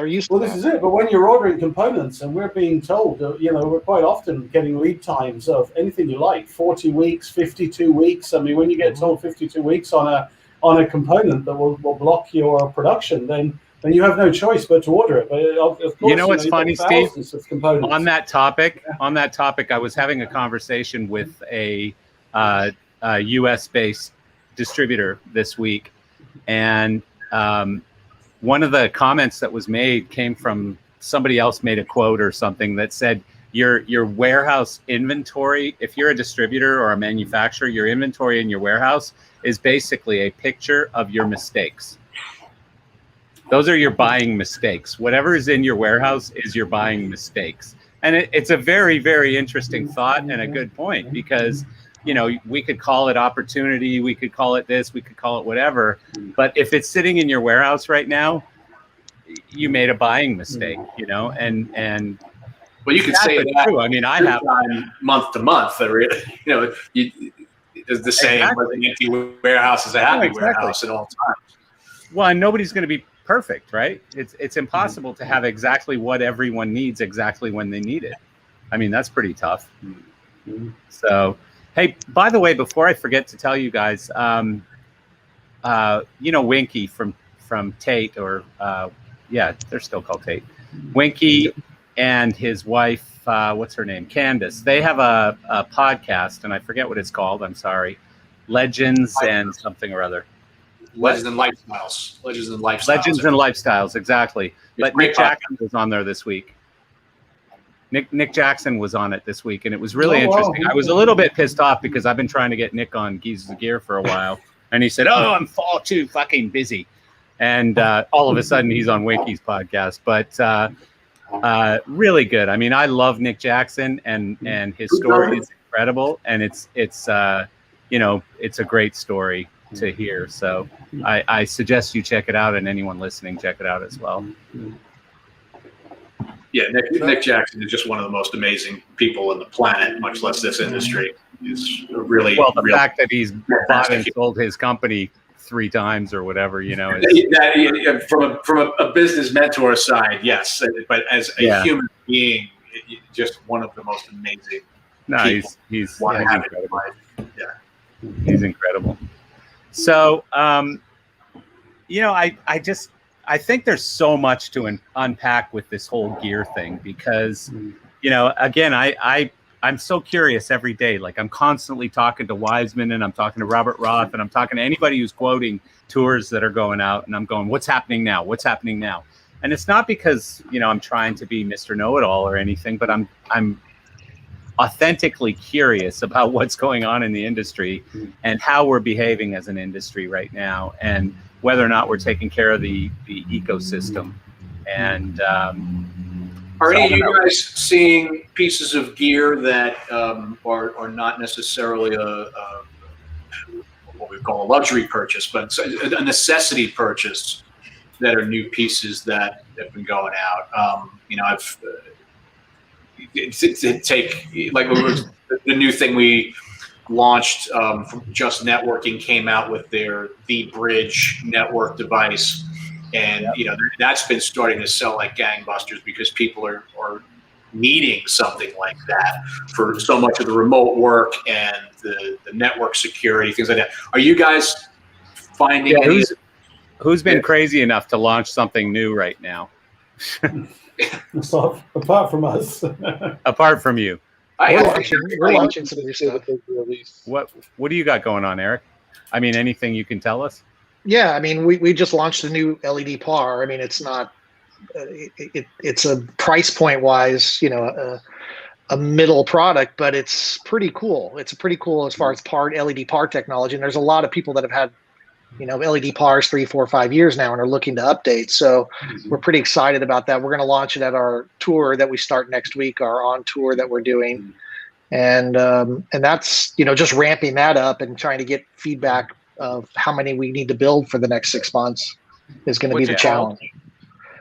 used to that. This is it. But when you're ordering components and we're being told, we're quite often getting lead times of anything you like, 40 weeks, 52 weeks. I mean, when you get told 52 weeks on a component that will block your production, then you have no choice but to order it. But of course, what's funny, Steve? On that topic, I was having a conversation with a US-based distributor this week. And one of the comments that was made came from somebody else made a quote or something that said your warehouse inventory, if you're a distributor or a manufacturer, your inventory in your warehouse is basically a picture of your mistakes. Those are your buying mistakes. Whatever is in your warehouse is your buying mistakes. And it's a very, very interesting thought and a good point because we could call it opportunity, we could call it this, we could call it whatever. But if it's sitting in your warehouse right now, you made a buying mistake, and well, you could say that too. I mean, I have month to month. It's the same. An empty warehouse is a happy warehouse at all times. Well, and nobody's going to be perfect, right? It's impossible to have exactly what everyone needs exactly when they need it. I mean, that's pretty tough. So. Hey, by the way, before I forget to tell you guys, Winky from Tate, or they're still called Tate. Winky and his wife, what's her name, Candace. They have a podcast, and I forget what it's called. I'm sorry, Legends and something or other. Legends and Lifestyles. Legends and Lifestyles, exactly. But Nick Jackson was on there this week. Nick Jackson was on it this week, and it was really interesting. I was a little bit pissed off because I've been trying to get Nick on Geese of Gear for a while, and he said, "Oh, I'm far too fucking busy." and all of a sudden he's on Winky's podcast. But really good. I mean, I love Nick Jackson, and his story is incredible, and it's you know, it's a great story to hear. So I suggest you check it out, and anyone listening, check it out as well. Yeah, Nick Jackson is just one of the most amazing people on the planet, much less this industry. Is really well. The fact that he's bought and sold his company 3 times or whatever, you know, from a business mentor side, yes, but as a human being, just one of the most amazing. No, he's incredible. Yeah, he's incredible. So, you know, I think there's so much to unpack with this whole gear thing, because, you know, again, I'm so curious every day. Like, I'm constantly talking to Wiseman, and I'm talking to Robert Roth, and I'm talking to anybody who's quoting tours that are going out, and I'm going, what's happening now? What's happening now? And it's not because, you know, I'm trying to be Mr. Know-it-all or anything, but I'm authentically curious about what's going on in the industry and how we're behaving as an industry right now, and whether or not we're taking care of the ecosystem. And are any of you guys seeing pieces of gear that are not necessarily what we call a luxury purchase, but a necessity purchase, that are new pieces that have been going out? You know, I've take like the new thing we launched from Just Networking came out with their The Bridge network device, and you know, that's been starting to sell like gangbusters, because people are needing something like that for so much of the remote work and the network security, things like that. Are you guys finding who's been crazy enough to launch something new right now? So, apart from us. Apart from you. We're launching some new stuff. What do you got going on, Eric? I mean, anything you can tell us? Yeah, I mean, we just launched a new LED par. I mean, it's not it's a price point wise, you know, a middle product, but it's pretty cool. It's pretty cool as far as LED par technology. And there's a lot of people that have had, you know, LED pars 3, 4, 5 years now and are looking to update. So we're pretty excited about that. We're going to launch it at our tour that we start next week, our on tour that we're doing. And that's, you know, just ramping that up and trying to get feedback of how many we need to build for the next 6 months is going to be the challenge.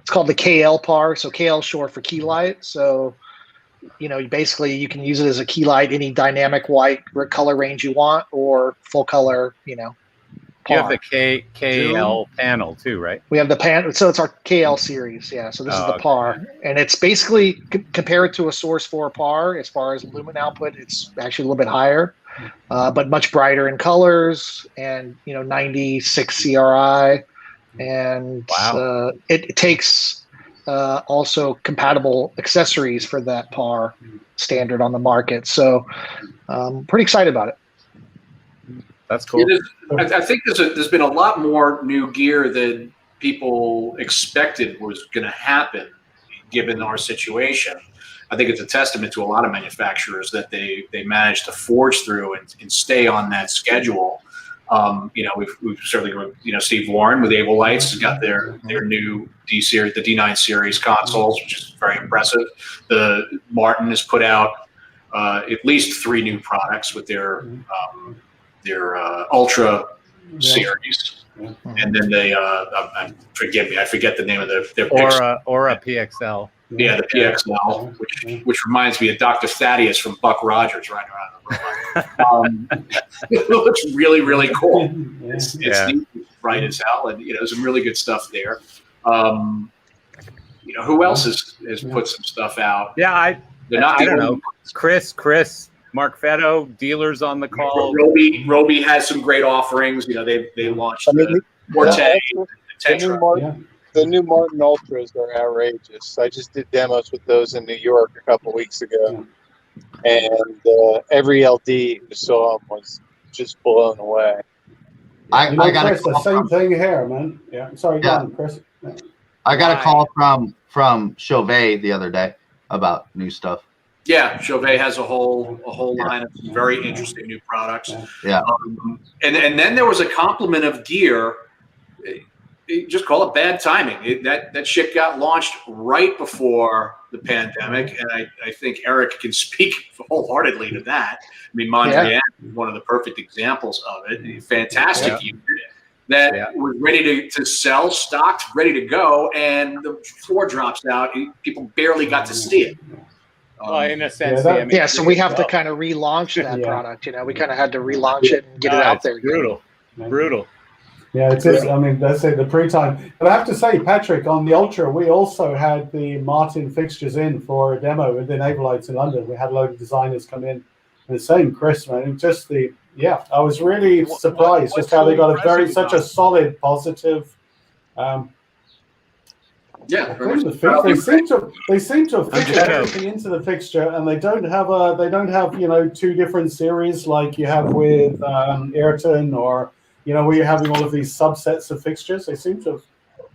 It's called the KL par. So KL short for key light. So, you know, basically you can use it as a key light, any dynamic white color range you want, or full color, you know. You have the KL panel too, right? We have the panel. So it's our KL series. Yeah. So this is the par. And it's basically compared to a Source 4 par as far as lumen output. It's actually a little bit higher, but much brighter in colors, and, you know, 96 CRI. And it takes also compatible accessories for that par standard on the market. So pretty excited about it. That's cool. I think there's been a lot more new gear than people expected was going to happen, given our situation. I think it's a testament to a lot of manufacturers that they managed to forge through and stay on that schedule. You know, we've certainly, you know, Steve Warren with Able Lights has got their new D series, the D9 series consoles, which is very impressive. The Martin has put out at least 3 new products with their Ultra series, and then they forgive me, I forget the name of their Aura PXL. Yeah, the PXL, which reminds me of Dr. Thaddeus from Buck Rogers running around the robot. It looks really, really cool. It's neat, bright as hell, and, you know, some really good stuff there. You know, who else has put some stuff out? Yeah, I don't know. Chris, Mark Fetto, dealers on the call. Roby has some great offerings. You know, they launched the Forte, the Tetra. The new Martin Ultras are outrageous. I just did demos with those in New York a couple weeks ago, and every LD who saw them was just blown away. I got Chris, the same thing here, man. Yeah, sorry, go on, Chris. Yeah. I got a call from Chauvet the other day about new stuff. Yeah, Chauvet has a whole line of very interesting new products. Yeah, and then there was a complement of gear. just call it bad timing. That shit got launched right before the pandemic, and I think Eric can speak wholeheartedly to that. I mean, Mondrian is one of the perfect examples of it. A fantastic unit that was ready to sell, stocked, ready to go, and the floor drops out. People barely got to see it. Well, in a sense, so we have to kind of relaunch that product. We kind of had to relaunch it and get it out there. Brutal. Yeah, it is. I mean, that's it, the pre-time. But I have to say, Patrick, on the Ultra, we also had the Martin fixtures in for a demo with the Navalites in London. We had a load of designers come in. And the same, Chris, man. Just I was really surprised just how they got such a solid, positive. They seem to have fitted everything into the fixture, and they don't have two different series like you have with Ayrton or where you're having all of these subsets of fixtures. They seem to have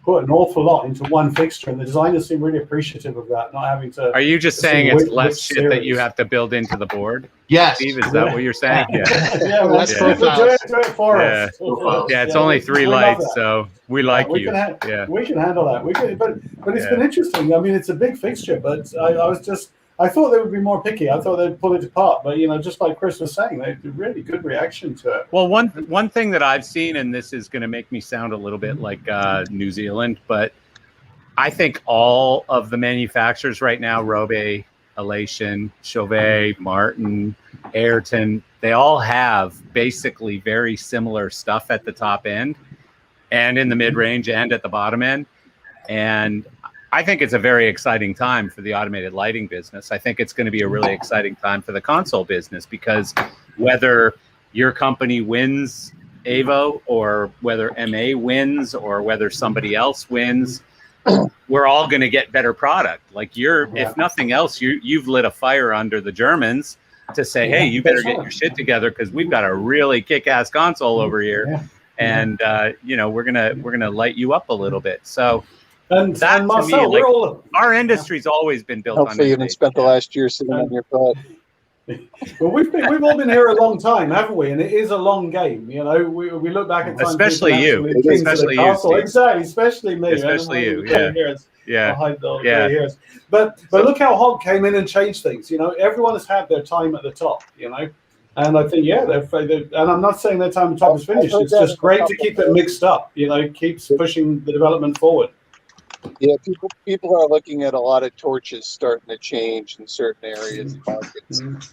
put an awful lot into one fixture, and the designers seem really appreciative of that, not having to. Are you just saying it's less shit that you have to build into the board? Yes. Steve, is that what you're saying? Do it for us. Yeah, it's only 3 lights, so we like you. We can handle that. But it's been interesting. I mean, it's a big fixture, but I thought they would be more picky. I thought they'd pull it apart, but just like Chris was saying, they had a really good reaction to it. Well, one thing that I've seen, and this is going to make me sound a little bit like New Zealand, but I think all of the manufacturers right now, Robe, Elation, Chauvet, Martin, Ayrton, they all have basically very similar stuff at the top end and in the mid-range and at the bottom end. And I think it's a very exciting time for the automated lighting business. I think it's going to be a really exciting time for the console business, because whether your company wins AVO or whether MA wins or whether somebody else wins, we're all going to get better product. Like if nothing else, you've lit a fire under the Germans to say, hey, you better get your shit together, because we've got a really kick-ass console over here, and we're gonna light you up a little bit. So. And Marcel, our industry's always been built on. Hopefully, you haven't spent the last year sitting on your butt. Well, we've all been here a long time, haven't we? And it is a long game. We look back at times. Especially you. Especially you. Exactly. Especially me. Especially you. Years. But look how Hog came in and changed things. Everyone has had their time at the top. And I think, and I'm not saying their time at the top is finished. It's just great to keep it mixed up. Keeps pushing the development forward. Yeah, people are looking at a lot of torches starting to change in certain areas of markets. And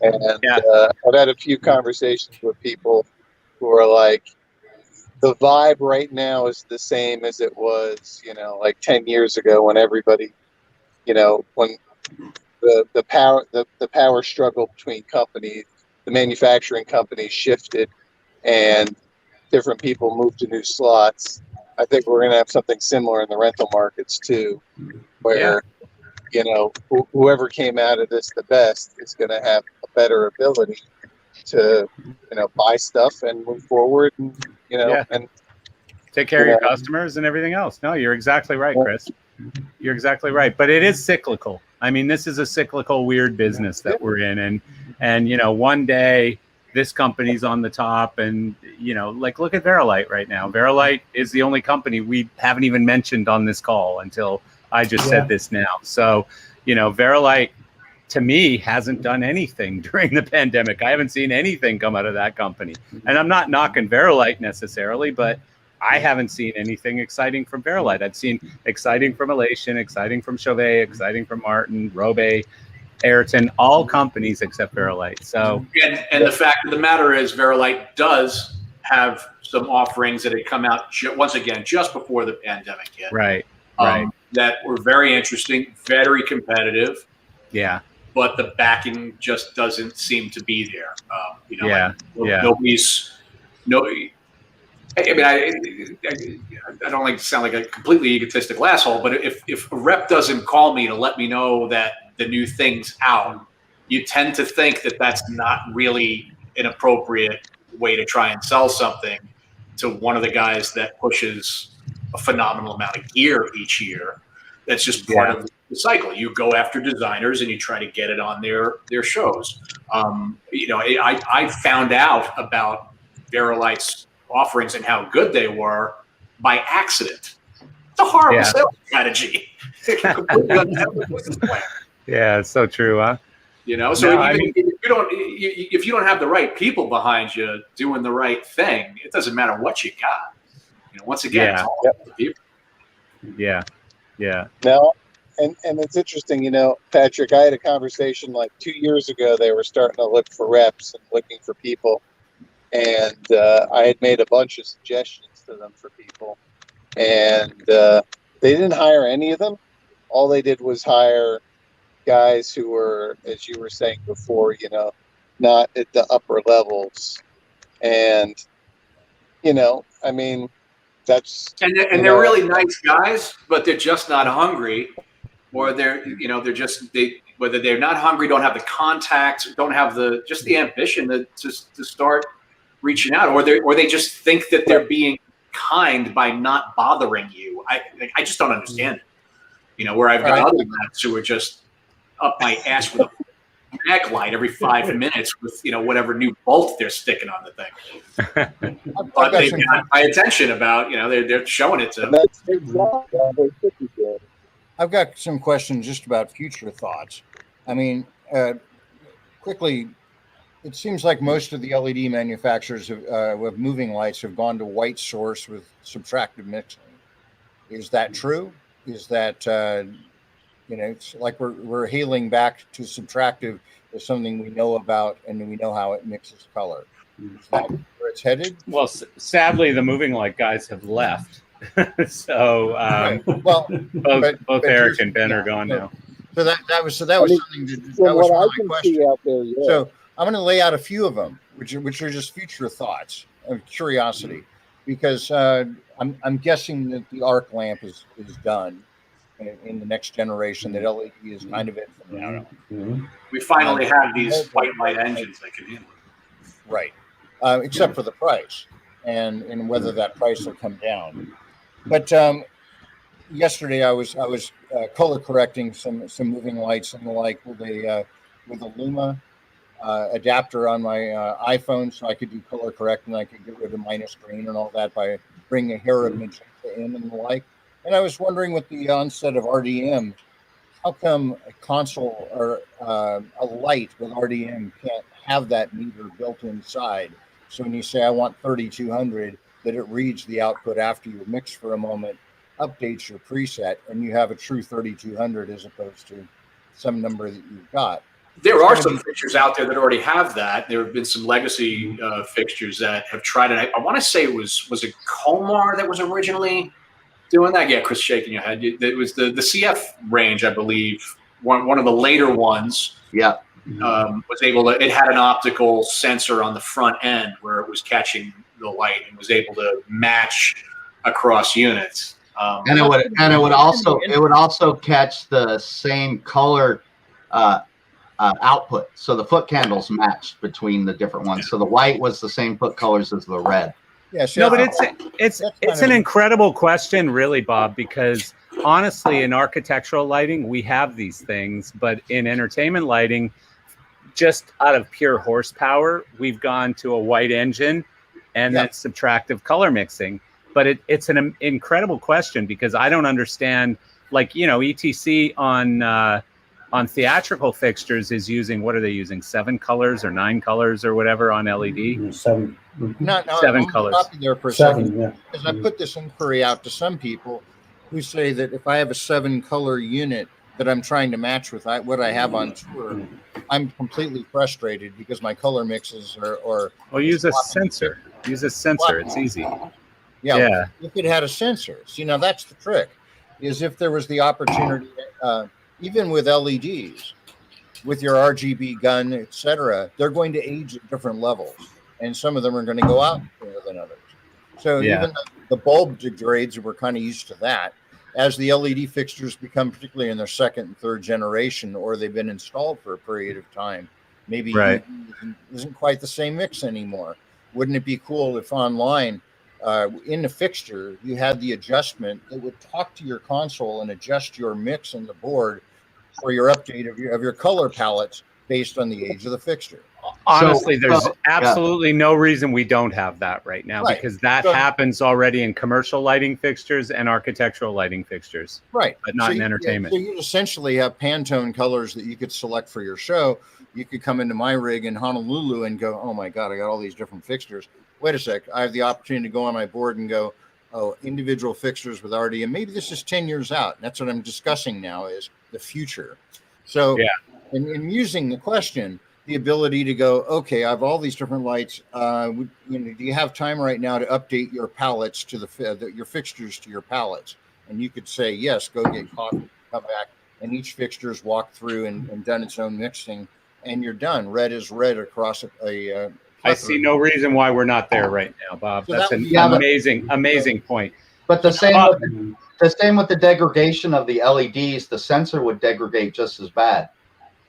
I've had a few conversations with people who are like, the vibe right now is the same as it was, like 10 years ago when everybody, when the power struggle between companies, the manufacturing companies shifted and different people moved to new slots. I think we're going to have something similar in the rental markets too, where, whoever came out of this the best is going to have a better ability to, buy stuff and move forward and, and take care of your customers and everything else. No, you're exactly right, Chris. You're exactly right. But it is cyclical. I mean, this is a cyclical, weird business that we're in. And one day this company's on the top, and look at Verilight right now. Verilight is the only company we haven't even mentioned on this call until I just said this now. So, Verilight to me hasn't done anything during the pandemic. I haven't seen anything come out of that company. And I'm not knocking Verilight necessarily, but I haven't seen anything exciting from Verilight. I've seen exciting from Elation, exciting from Chauvet, exciting from Martin, Robe, Ayrton, all companies except Verilight. So, and the fact of the matter is, Verilight does have some offerings that had come out once again just before the pandemic hit. Right. That were very interesting, very competitive. Yeah. But the backing just doesn't seem to be there. Nobody's. I mean, I don't like to sound like a completely egotistical asshole, but if a rep doesn't call me to let me know that the new thing's out, you tend to think that that's not really an appropriate way to try and sell something to one of the guys that pushes a phenomenal amount of gear each year. That's just part of the cycle. You go after designers and you try to get it on their shows. I found out about Verilight's offerings and how good they were by accident. It's a horrible Yeah. sales strategy. Completely unethical business plan. Yeah, it's so true, huh? You know, so No, I mean- if you don't have the right people behind you doing the right thing, it doesn't matter what you got. You know, once again, it's Yeah. all about the people. Yeah. Yeah. Now, and it's interesting, you know, Patrick, I had a conversation like 2 years ago. They were starting to look for reps and looking for people. And I had made a bunch of suggestions to them for people. And they didn't hire any of them. All they did was hire guys who were, as you were saying before, you know, not at the upper levels. And, you know, I mean, that's And you they're know, really nice guys, but they're just not hungry, or they're just whether they're not hungry, don't have the contacts, don't have the ambition to start reaching out, or they just think that they're being kind by not bothering you. I just don't understand it. You know, where I've got Right. other guys who are just up my ass with a neck light every 5 minutes with, you know, whatever new bolt they're sticking on the thing. But they've got my attention about, you know, they're showing it to them. that's their job. They should be good. I've got some questions just about future thoughts. I mean, quickly, it seems like most of the LED manufacturers with moving lights have gone to white source with subtractive mixing. Is that true? Is that you know, it's like we're hailing back to subtractive as something we know about and we know how it mixes color. Is that where it's headed? Well, sadly, the moving light guys have left. So Well, both but Eric here's- and Ben yeah, are gone so- now. So that was I mean, something that From was what one I of my can questions. see out there, yeah. So I'm going to lay out a few of them, which are just future thoughts of curiosity, because I'm guessing that the arc lamp is done in the next generation. That LED is kind of it from now on. We finally have these white light engines that can handle it. Right, except for the price and whether that price will come down. But yesterday I was color correcting some moving lights and the like with a Luma adapter on my iPhone, so I could do color correcting. I could get rid of minus green and all that by bringing a hair of magenta in and the like. And I was wondering, with the onset of RDM, how come a console or a light with RDM can't have that meter built inside? So when you say I want 3200, that it reads the output after you mix for a moment, updates your preset, and you have a true 3200 as opposed to some number that you've got. There are some fixtures out there that already have that. There have been some legacy fixtures that have tried it. I want to say it was it Comar that was originally doing that? Yeah, Chris shaking your head. It was the CF range, I believe. One of the later ones. Yeah. Was able to. It had an optical sensor on the front end where it was catching the light and was able to match across units. And it would also catch the same color output. So the foot candles matched between the different ones. So the white was the same foot colors as the red. Yeah, No, but it's an incredible question, really, Bob, because honestly, in architectural lighting, we have these things, but in entertainment lighting, just out of pure horsepower, we've gone to a white engine and then subtractive color mixing. But it's an incredible question because I don't understand, like, you know, ETC on theatrical fixtures is using, what are they using? 7 colors or 9 colors or whatever on LED? 7. No, 7 I'm colors. stop you there for a 7, second, yeah. because I put this inquiry out to some people who say that if I have a 7-color unit that I'm trying to match with what I have on tour, I'm completely frustrated because my color mixes are Well, use a sensor. Use a sensor. It's easy. Yeah. If it had a sensor. See, now that's the trick, is if there was the opportunity, even with LEDs, with your RGB gun, etc., they're going to age at different levels, and some of them are going to go out sooner than others. So even the bulb degrades, we're kind of used to that. As the LED fixtures become, particularly in their second and third generation, or they've been installed for a period of time, maybe isn't quite the same mix anymore. Wouldn't it be cool if online, in the fixture, you had the adjustment that would talk to your console and adjust your mix on the board for your update of your color palettes based on the age of the fixture? Honestly, there's yeah. absolutely no reason we don't have that right now, Right. because that So- happens already in commercial lighting fixtures and architectural lighting fixtures, Right. but not in you- entertainment. So you essentially have Pantone colors that you could select for your show. You could come into my rig in Honolulu and go, oh my God, I got all these different fixtures. Wait a sec. I have the opportunity to go on my board and go, oh, individual fixtures with RD. And maybe this is 10 years out. And that's what I'm discussing now is the future. So Yeah. in using the question, the ability to go, okay, I have all these different lights. Do you have time right now to update your palettes to your fixtures to your palettes? And you could say, yes, go get coffee, come back, and each fixture is walked through and done its own mixing, and you're done. Red is red across a I see no reason why we're not there right now, Bob. So That's that an would be- amazing point. But the same with the degradation of the LEDs, the sensor would degrade just as bad.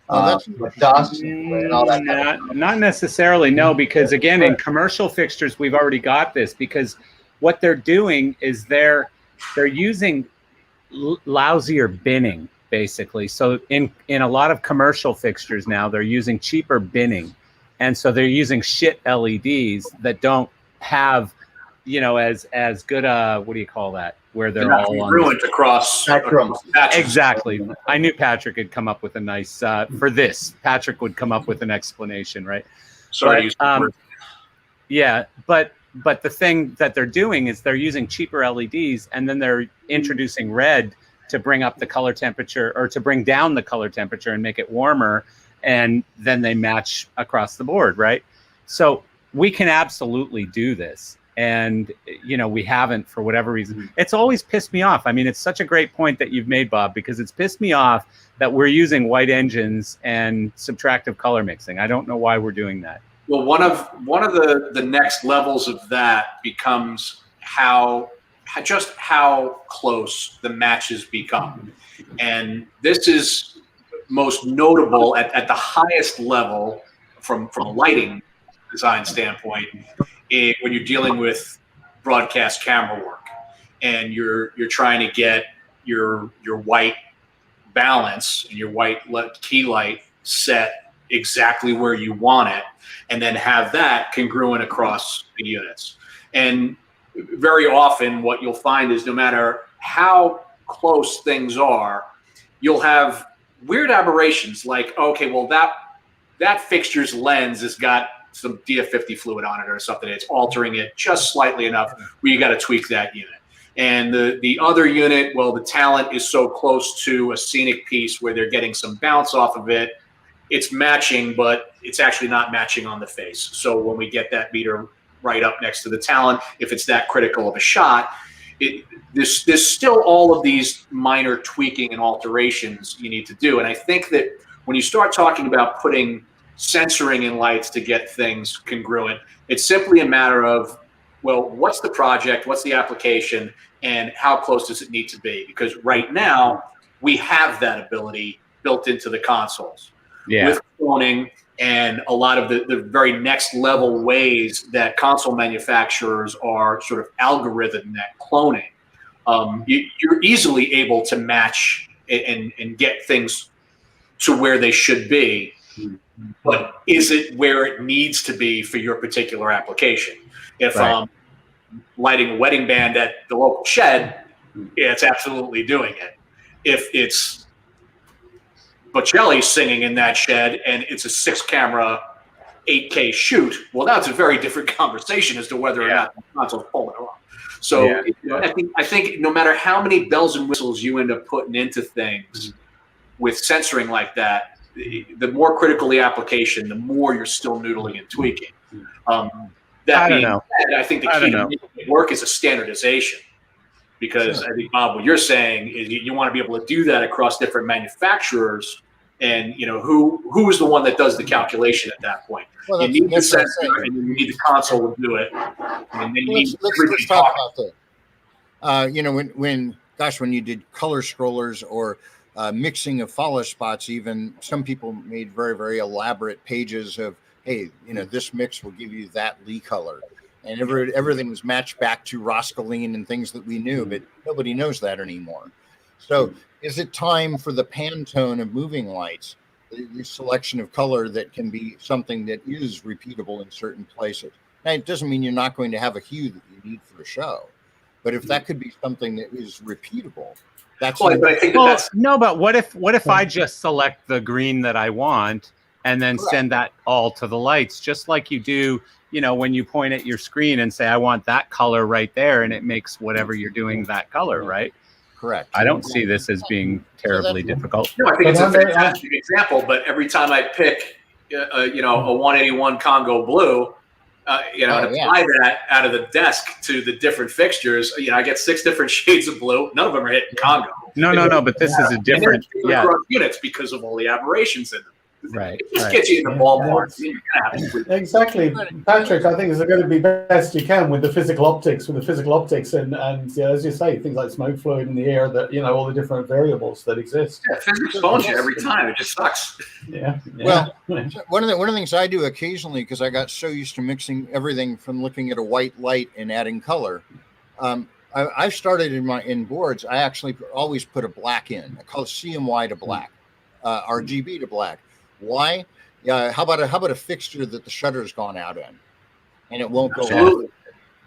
With dust and all that. Not necessarily, no, because again, in commercial fixtures, we've already got this, because what they're doing is they're using lousier binning, basically. So in a lot of commercial fixtures now, they're using cheaper binning. And so they're using shit LEDs that don't have, as good what do you call that? Where they're not all on congruent across Spectrum. patches. Exactly. I knew Patrick had come up with a nice for this. Patrick would come up with an explanation, right? Sorry. Yeah, but the thing that they're doing is they're using cheaper LEDs, and then they're introducing red to bring up the color temperature, or to bring down the color temperature and make it warmer, and then they match across the board, right? So we can absolutely do this. And, we haven't for whatever reason. It's always pissed me off. I mean, it's such a great point that you've made, Bob, because it's pissed me off that we're using white engines and subtractive color mixing. I don't know why we're doing that. Well, one of the next levels of that becomes how close the matches become. And this is most notable at the highest level from a lighting design standpoint, when you're dealing with broadcast camera work and you're trying to get your white balance and your white key light set exactly where you want it, and then have that congruent across the units. And very often what you'll find is no matter how close things are, you'll have weird aberrations like, okay, well that fixture's lens has got some DF50 fluid on it or something. It's altering it just slightly enough where you got to tweak that unit. And the other unit, well, the talent is so close to a scenic piece where they're getting some bounce off of it. It's matching, but it's actually not matching on the face. So when we get that meter right up next to the talent, if it's that critical of a shot, there's still all of these minor tweaking and alterations you need to do. And I think that when you start talking about putting censoring in lights to get things congruent, it's simply a matter of, well, what's the project, what's the application, and how close does it need to be? Because right now we have that ability built into the consoles. Yeah. With cloning and a lot of the very next level ways that console manufacturers are sort of algorithm that cloning, you're easily able to match and get things to where they should be. But is it where it needs to be for your particular application? If Right. Lighting a wedding band at the local shed, yeah, it's absolutely doing it. If it's Bocelli singing in that shed and it's a 6-camera 8K shoot, well, that's a very different conversation as to whether or not the console's pulling it off. So I think no matter how many bells and whistles you end up putting into things with censoring like that, the more critical the application, the more you're still noodling and tweaking. That being said, I think the key to making it work is a standardization. Because I think, Bob, what you're saying is you want to be able to do that across different manufacturers, and who is the one that does the calculation at that point? Well, you need the that's what I'm sensor, saying. and you need the console to do it, and then you need Let's talk about that. When you did color scrollers or mixing of follow spots, even some people made very, very elaborate pages of, hey, this mix will give you that Lee color. And everything was matched back to Roscoline and things that we knew, but nobody knows that anymore. So is it time for the Pantone of moving lights the selection of color that can be something that is repeatable in certain places. Now, it doesn't mean you're not going to have a hue that you need for a show, but if that could be something that is repeatable, that's. Well, but I think Well, that's no, but what if I just select the green that I want and then Correct. send that all to the lights, just like you do, when you point at your screen and say, I want that color right there, and it makes whatever you're doing that color, right? Correct. I don't see this as being terribly difficult. No, I think it's a But I'm- fantastic example. But every time I pick, a 181 Congo blue, and apply that out of the desk to the different fixtures, I get 6 different shades of blue. None of them are hitting Congo. No, but this is a different, And yeah, across units because of all the aberrations in them. right. It just right. gets you in the ballpark. You're gonna have to- Exactly, Patrick. I think it's going to be best you can with the physical optics, and as you say, things like smoke fluid in the air, that all the different variables that exist. Yeah, physics phones you every time. It just sucks. Yeah. Well, one of the things I do occasionally, because I got so used to mixing everything from looking at a white light and adding color, I've started in boards. I actually always put a black in. I call it CMY to black, RGB to black. Why? How about a fixture that the shutter's gone out in, and it won't go off. Absolutely.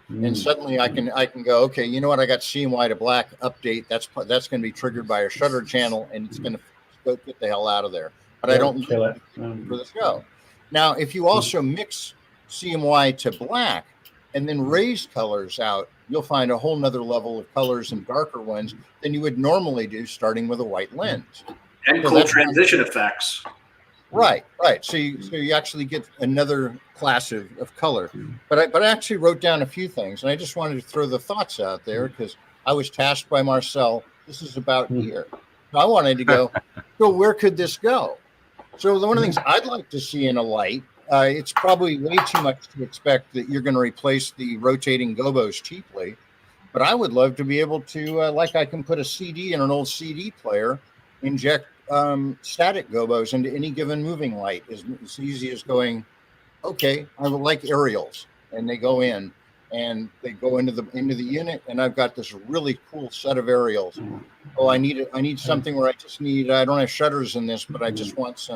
And suddenly I can go, okay, you know what? I got CMY to black update. That's going to be triggered by a shutter channel, and it's going to go get the hell out of there. But I don't kill it for the show. Now, if you also mix CMY to black and then raise colors out, you'll find a whole nother level of colors and darker ones than you would normally do, starting with a white lens. And So cool that's- transition effects. Right. So you actually get another class of color. But I actually wrote down a few things, and I just wanted to throw the thoughts out there because I was tasked by Marcel. This is about here. So I wanted to go. So where could this go? So one of the things I'd like to see in a light, it's probably way too much to expect that you're going to replace the rotating gobos cheaply. But I would love to be able to, I can put a CD in an old CD player, inject static gobos into any given moving light. As easy as going, okay, I would like aerials, and they go in and they go into the unit, and I've got this really cool set of aerials. Oh, I need something where I don't have shutters in this, but I just want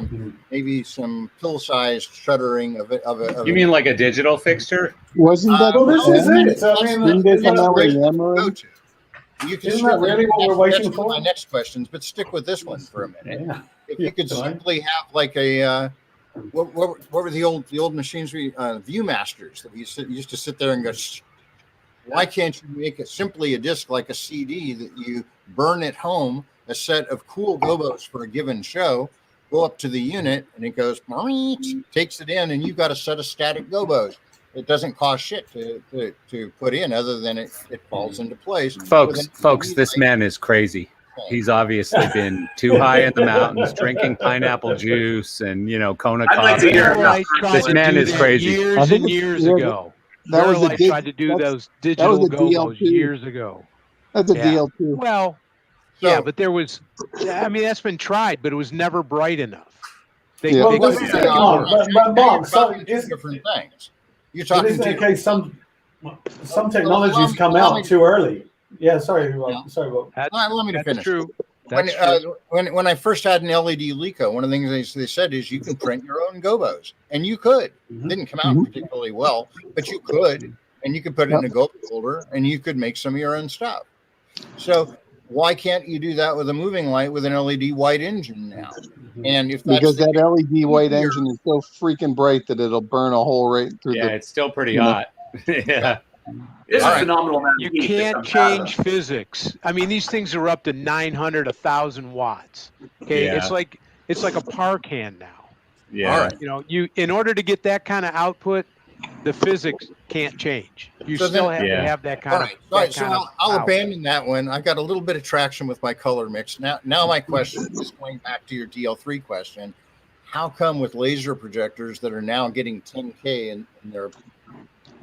maybe some pill-sized shuttering of it. You mean like a digital fixture? Wasn't that Well, this is it. I mean, Didn't they come out with go Emerald? to? You can Isn't that really what we're waiting that's for? my next questions, but stick with this one for a minute. Yeah. If you could Yeah. simply have like a what were the old machines Viewmasters that we used to sit there and go, why can't you make it simply a disc like a CD that you burn at home, a set of cool gobos for a given show, go up to the unit, and it goes takes it in, and you've got a set of static gobos. It doesn't cost shit to put in, other than it falls into place. Folks, this man is crazy. He's obviously been too high in the mountains, drinking pineapple juice and Kona I'd like to coffee. hear Fairlight tried This to man do is that crazy. Years I think and it's- years yeah, ago. that was the Fairlight dig- tried to do that's- those digital the gobos DL2. years ago. That's a Yeah. DL2. Well, So- yeah, but there was. I mean, that's been tried, but it was never bright enough. They, Yeah. they Well, couldn't let's do say, it. come on, but Bob, so so is- different things. You're But talking isn't it to the case some technologies come out too early? Yeah, sorry, sorry, Bob. let me That's finish. true. When, That's true. when I first had an LED Leica, one of the things they said is you can print your own gobos, and you could. Mhm. Didn't come out particularly well, but you could, and you could put it in a gobo holder, and you could make some of your own stuff. So why can't you do that with a moving light with an LED white engine now? And if that's Because the that LED white easier- engine is so freaking bright that it'll burn a hole right through Yeah, the. it's still pretty you know. hot. Yeah. There's All a right. phenomenal amount of You heat that can't comes out of change physics. I mean, these things are up to 900, 1,000 watts. Okay, Yeah. it's like a par can now. Yeah. All right. In order to get that kind of output, the physics can't change. You So still then- have Yeah. to have that All kind right, of. that so kind of I'll power. abandon that one. I've got a little bit of traction with my color mix. Now my question is going back to your DL3 question. How come with laser projectors that are now getting 10K and they're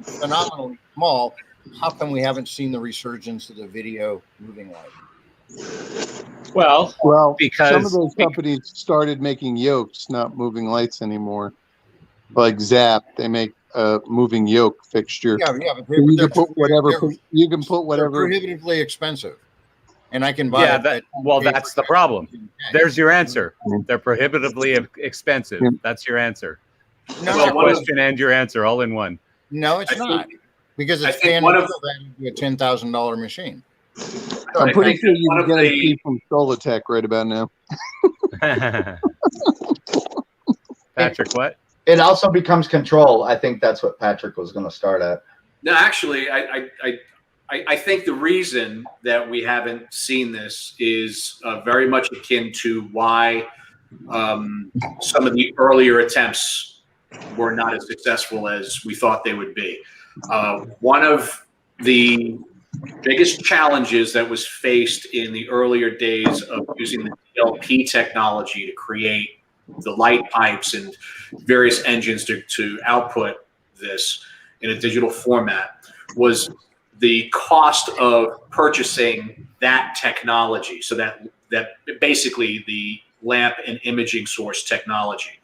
phenomenally small, how come we haven't seen the resurgence of the video moving light? Well, Well, because some of those companies started making yokes, not moving lights anymore. Like Zap, they make a moving yoke fixture. Yeah, but So you they're, can put whatever. they're- You can put they're whatever. prohibitively expensive. and I can buy. Yeah, that's the problem. There's your answer. They're prohibitively expensive. That's your answer. No, That's your question and your answer all in one. No, it's not, because it's think one of a $10,000 machine. I'm pretty sure you can get a key from Solitech right about now. Patrick, what? It also becomes control. I think that's what Patrick was going to start at. No, actually, I think the reason that we haven't seen this is very much akin to why some of the earlier attempts were not as successful as we thought they would be. One of the biggest challenges that was faced in the earlier days of using the DLP technology to create the light pipes and various engines to output this in a digital format was the cost of purchasing that technology. So that basically the lamp and imaging source technology.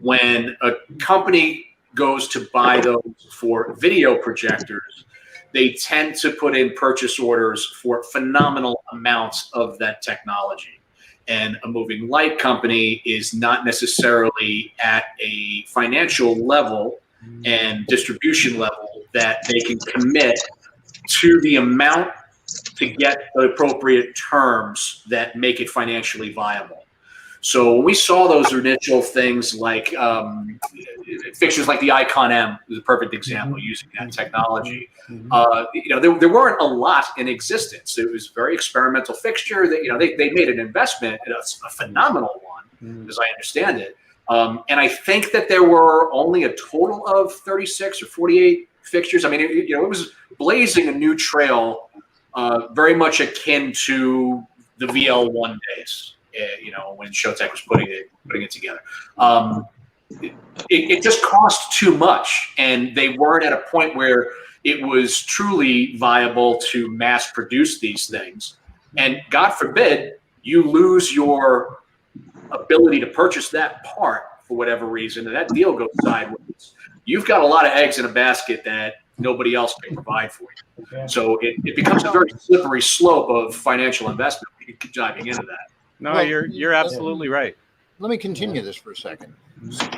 When a company goes to buy those for video projectors, they tend to put in purchase orders for phenomenal amounts of that technology. And a moving light company is not necessarily at a financial level and distribution level that they can commit to the amount to get the appropriate terms that make it financially viable. So when we saw those initial things like fixtures like the Icon M is a perfect example using that technology. There weren't a lot in existence. It was a very experimental fixture. That they made an investment, a phenomenal one, as I understand it. And I think that there were only a total of 36 or 48 fixtures. I mean, it was blazing a new trail, very much akin to the VL1 days. When Showtech was putting it together, it just cost too much, and they weren't at a point where it was truly viable to mass produce these things. And God forbid you lose your ability to purchase that part for whatever reason, and that deal goes sideways. You've got a lot of eggs in a basket that nobody else can provide for you. Yeah. So it becomes a very slippery slope of financial investment. You keep diving into that. No, you're absolutely right. Let me continue this for a second,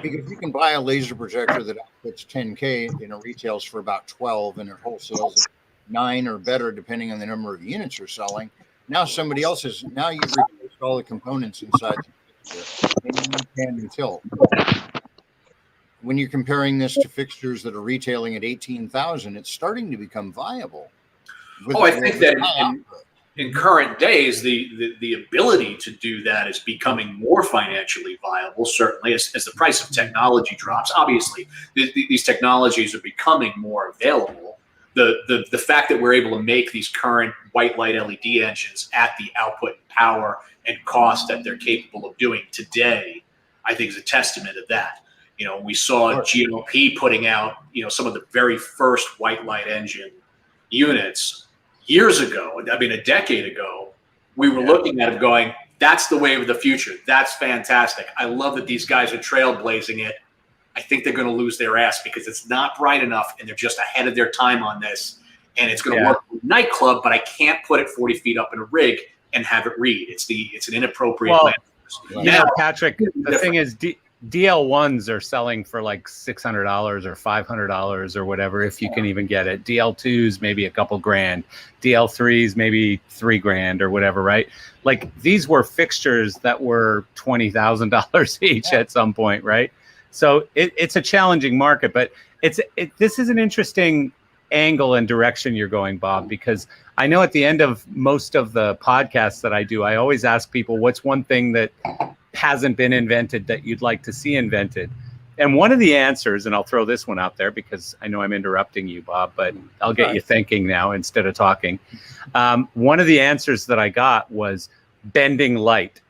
because you can buy a laser projector that outputs 10K and it retails for about 12, and it wholesales at 9 or better, depending on the number of units you're selling. Now somebody else has. Now you've replaced all the components inside the pan and tilt. When you're comparing this to fixtures that are retailing at 18,000, it's starting to become viable. I think that in current days, the ability to do that is becoming more financially viable, certainly as the price of technology drops. Obviously, these technologies are becoming more available. The fact that we're able to make these current white light LED engines at the output power and cost that they're capable of doing today, I think is a testament of that. We saw GLP putting out, some of the very first white light engine units years ago. I mean, a decade ago, we were looking at it going, that's the wave of the future. That's fantastic. I love that these guys are trailblazing it. I think they're going to lose their ass because it's not bright enough and they're just ahead of their time on this. And it's going to work with nightclub, but I can't put it 40 feet up in a rig and have it read. It's an inappropriate. Well, Patrick, the thing is, DL1s are selling for like $600 or $500 or whatever, if you can even get it. DL2s, maybe a couple grand. DL3s, maybe $3,000 or whatever, right? Like these were fixtures that were $20,000 each at some point, right? So it's a challenging market, but this is an interesting angle and direction you're going, Bob, because I know at the end of most of the podcasts that I do, I always ask people, what's one thing that hasn't been invented that you'd like to see invented? And one of the answers, and I'll throw this one out there because I know I'm interrupting you, Bob, but I'll get you thinking now instead of talking. One of the answers that I got was bending light.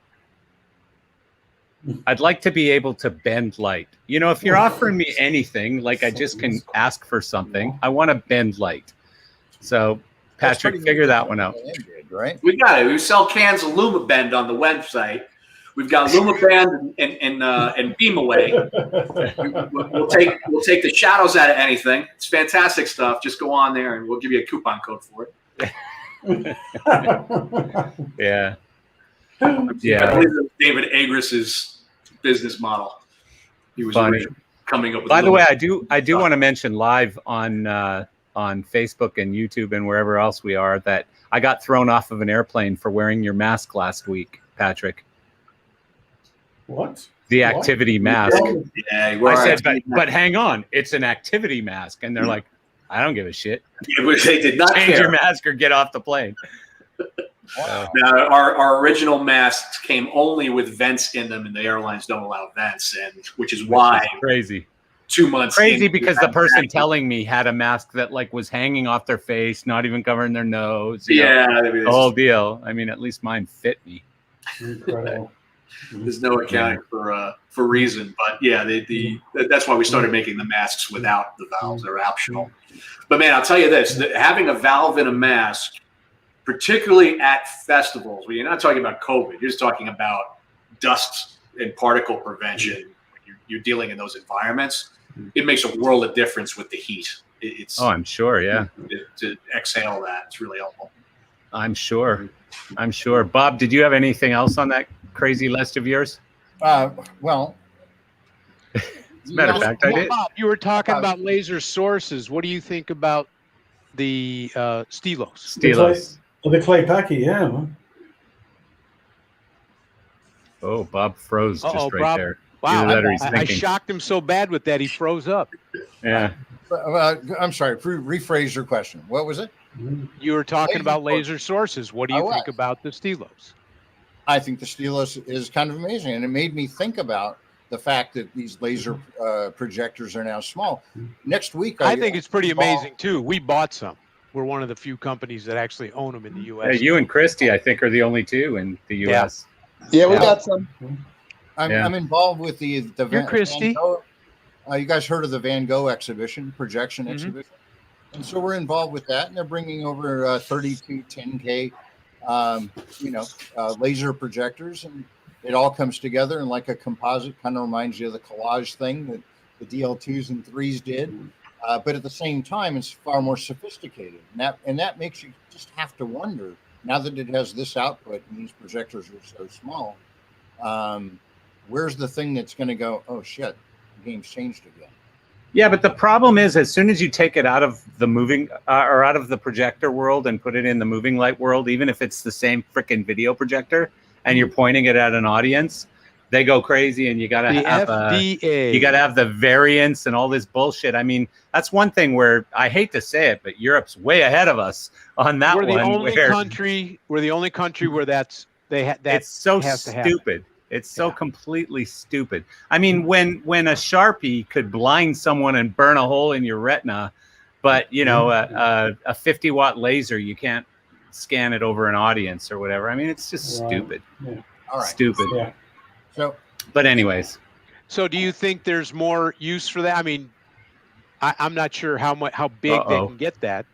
I'd like to be able to bend light. If you're offering me anything, like I just can ask for something, I want to bend light. So Patrick, figure that one out. Right? We got it. We sell cans of LumaBend on the website. We've got LumaBand and Beam Away. We'll take the shadows out of anything. It's fantastic stuff. Just go on there and we'll give you a coupon code for it. Yeah. I Yeah. believe it was David Agris's business model. He was Funny. originally coming up with. By the little- way, I do want to mention live on Facebook and YouTube and wherever else we are that I got thrown off of an airplane for wearing your mask last week, Patrick. What? The What? activity mask. Yeah, you were I said, right. but hang on, it's an activity mask, and they're like, I don't give a shit. They did not Change care. your mask or get off the plane. Now, our original masks came only with vents in them, and the airlines don't allow vents, and which is why Crazy. 2 months Crazy into because the that person vacuum- telling me had a mask that like was hanging off their face, not even covering their nose. you know, Yeah, I mean, the whole deal. I mean, at least mine fit me. Incredible. there's no accounting for reason, but yeah, that's why we started making the masks without the valves. They're optional. But man, I'll tell you this: that having a valve in a mask, particularly at festivals, where you're not talking about COVID, you're just talking about dust and particle prevention. When you're dealing in those environments, it makes a world of difference with the heat. It's Oh, I'm sure. Yeah, to exhale that. It's really helpful. I'm sure. I'm sure. Bob, did you have anything else on that crazy list of yours? Well, As a matter of fact, I did. Bob, you were talking about laser sources. What do you think about the Stelos? Stelos. The clay packy, yeah. Man. Oh, Bob froze just Uh-oh, right Bob. there. Wow, Either that or he's I thinking. shocked him so bad with that he froze up. Yeah. I'm sorry. Rephrase your question. What was it? You were talking Laser about sources. laser sources. What do you I think was. about the Stelos? I think the Stelos is kind of amazing, and it made me think about the fact that these laser projectors are now small. Next week, I think it's pretty amazing too. We bought some. We're one of the few companies that actually own them in the U.S. You and Christy, I think, are the only two in the U.S. Yeah, we Yeah. got some. I'm involved with the You're Van Christy. Gogh. You guys heard of the Van Gogh exhibition, projection Mhm. exhibition? And so we're involved with that, and they're bringing over 32 10K, laser projectors, and it all comes together in like a composite. Kind of reminds you of the collage thing that the DL2s and 3s did, but at the same time, it's far more sophisticated, and that makes you just have to wonder. Now that it has this output and these projectors are so small, where's the thing that's going to go? Oh shit, the game's changed again. Yeah, but the problem is, as soon as you take it out of the moving or out of the projector world and put it in the moving light world, even if it's the same freaking video projector and you're pointing it at an audience, they go crazy, and you gotta The have FDA. you gotta have the variants and all this bullshit. I mean, that's one thing where I hate to say it, but Europe's way ahead of us on that We're the one. only where country. We're the only country where that it's so has to happen. stupid. It's so completely stupid. I mean, when a Sharpie could blind someone and burn a hole in your retina, but you know, a 50-watt laser, you can't scan it over an audience or whatever. I mean, it's just stupid. Yeah. All right. Stupid. Yeah. So But anyways, So, do you think there's more use for that? I mean, I'm not sure how big they Uh-oh. can get that.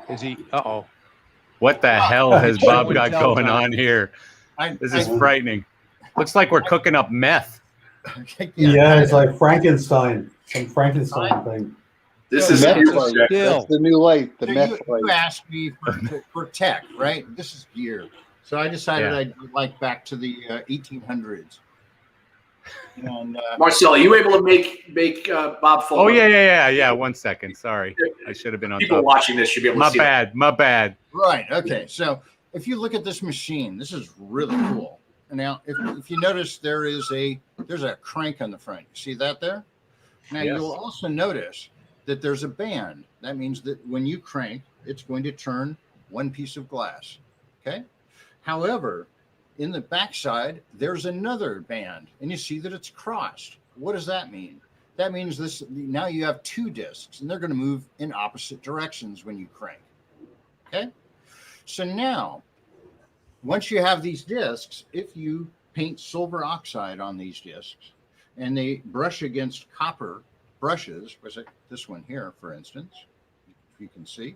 Is he? what the hell has Bob Show and got tell going time. on here? I, This is frightening. Looks like we're cooking up meth. Yeah, it's like Frankenstein, some Frankenstein thing. This Yeah, is Meth your light. projector. Still. That's the new light, the So meth you light. asked me for tech, right? This is gear. So I decided Yeah. I'd like back to the 1800s. And Marcel, are you able to make Bob Fuller? Oh yeah. 1 second. Sorry, I should have been on People top. watching this should be able to My see. bad. My bad. right, okay. So if you look at this machine, this is really cool. And now, if you notice, there's a crank on the front. You see that there? Now Yes. you'll also notice that there's a band. That means that when you crank, it's going to turn one piece of glass. Okay. However, in the backside, there's another band, and you see that it's crossed. What does that mean? That means this. Now you have two discs, and they're going to move in opposite directions when you crank. Okay. So now, once you have these discs, if you paint silver oxide on these discs, and they brush against copper brushes, was it this one here, for instance, if you can see,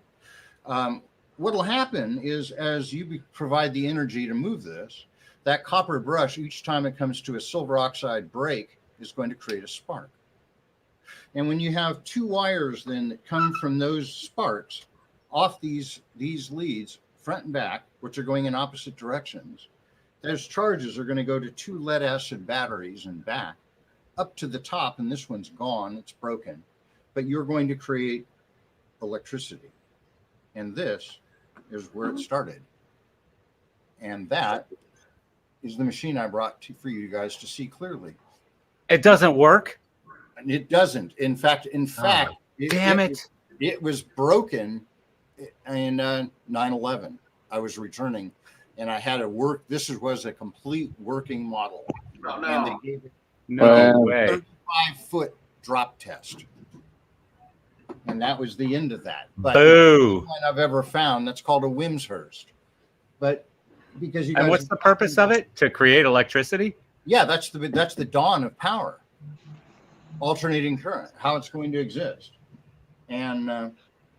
what will happen is as you provide the energy to move this, that copper brush, each time it comes to a silver oxide break, is going to create a spark. And when you have two wires then that come from those sparks off these leads front and back, which are going in opposite directions. Those charges are going to go to 2 lead acid batteries and back up to the top, and this one's gone, it's broken. But you're going to create electricity. And this is where it started. And that is the machine I brought for you guys to see clearly. It doesn't work? And it doesn't. In fact, damn it. It was broken in 9/11. I was returning, and I had to work. This was a complete working model. Oh, no. And they gave it No way. 35-foot drop test. And that was the end of that. But Boo. one I've ever found that's called a Wimshurst. But because you guys, And what's the purpose of it? To create electricity? yeah, that's the dawn of power, alternating current, how it's going to exist, and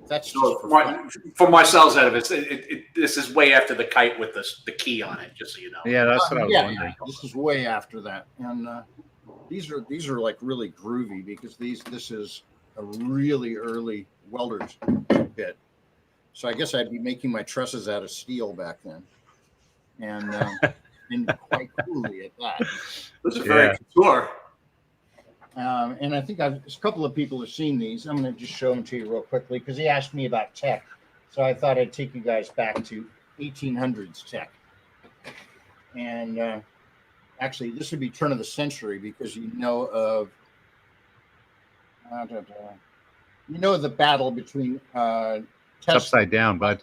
that's So just for fun. from Marcel's out of it, this is way after the kite with the key on it, just so you know. Yeah, that's what I was Yeah, wondering. this is way after that, and these are like really groovy because this is a really early welder's bit. So I guess I'd be making my trusses out of steel back then, and quite coolly at that. This is very couture. And I think a couple of people have seen these. I'm going to just show them to you real quickly because he asked me about tech. So I thought I'd take you guys back to 1800s tech. And actually, this would be turn of the century because you know of the battle between It's Tesla, upside down, bud.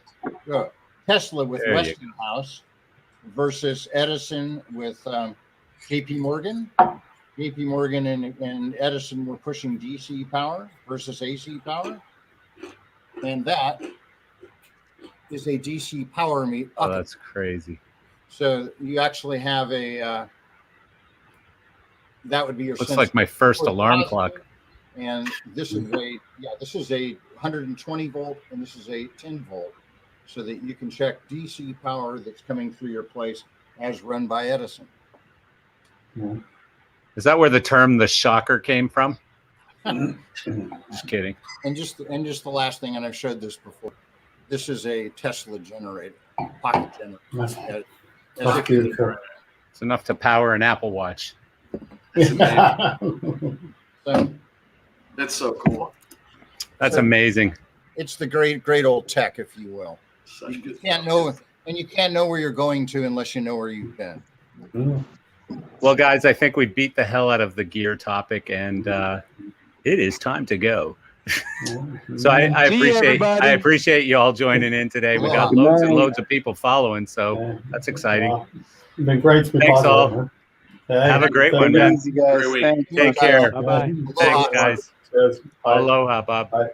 Tesla with There you Westinghouse versus Edison with JP Morgan. JP Morgan and Edison were pushing DC power versus AC power. And that is a DC power meet. Oh, that's crazy. So you actually have a, that would be your Looks sense like my first for alarm positive. clock. And this is this is a 120 volt and this is a 10 volt. So that you can check DC power that's coming through your place as run by Edison. Yeah. Is that where the term the shocker came from? Just kidding. And just the last thing, and I've showed this before. This is a Tesla generator, pocket generator. That's beautiful. It's enough to power an Apple Watch. So That's so cool. That's amazing. it's the great old tech, if you will. Such You good can't stuff. know, and you can't know where you're going to unless you know where you've been. Well, guys, I think we beat the hell out of the gear topic, and it is time to go. So I See you, appreciate everybody. appreciate you all joining in today. We got Good loads and morning. loads of people following, so that's exciting. Wow. It's been great to be Thanks, part of all. it, huh? Have a great Thank one, you. man. You guys, Great week. thank you. Take care. Bye-bye. Thanks, guys. Cheers. Bye. Aloha, Bob. Bye.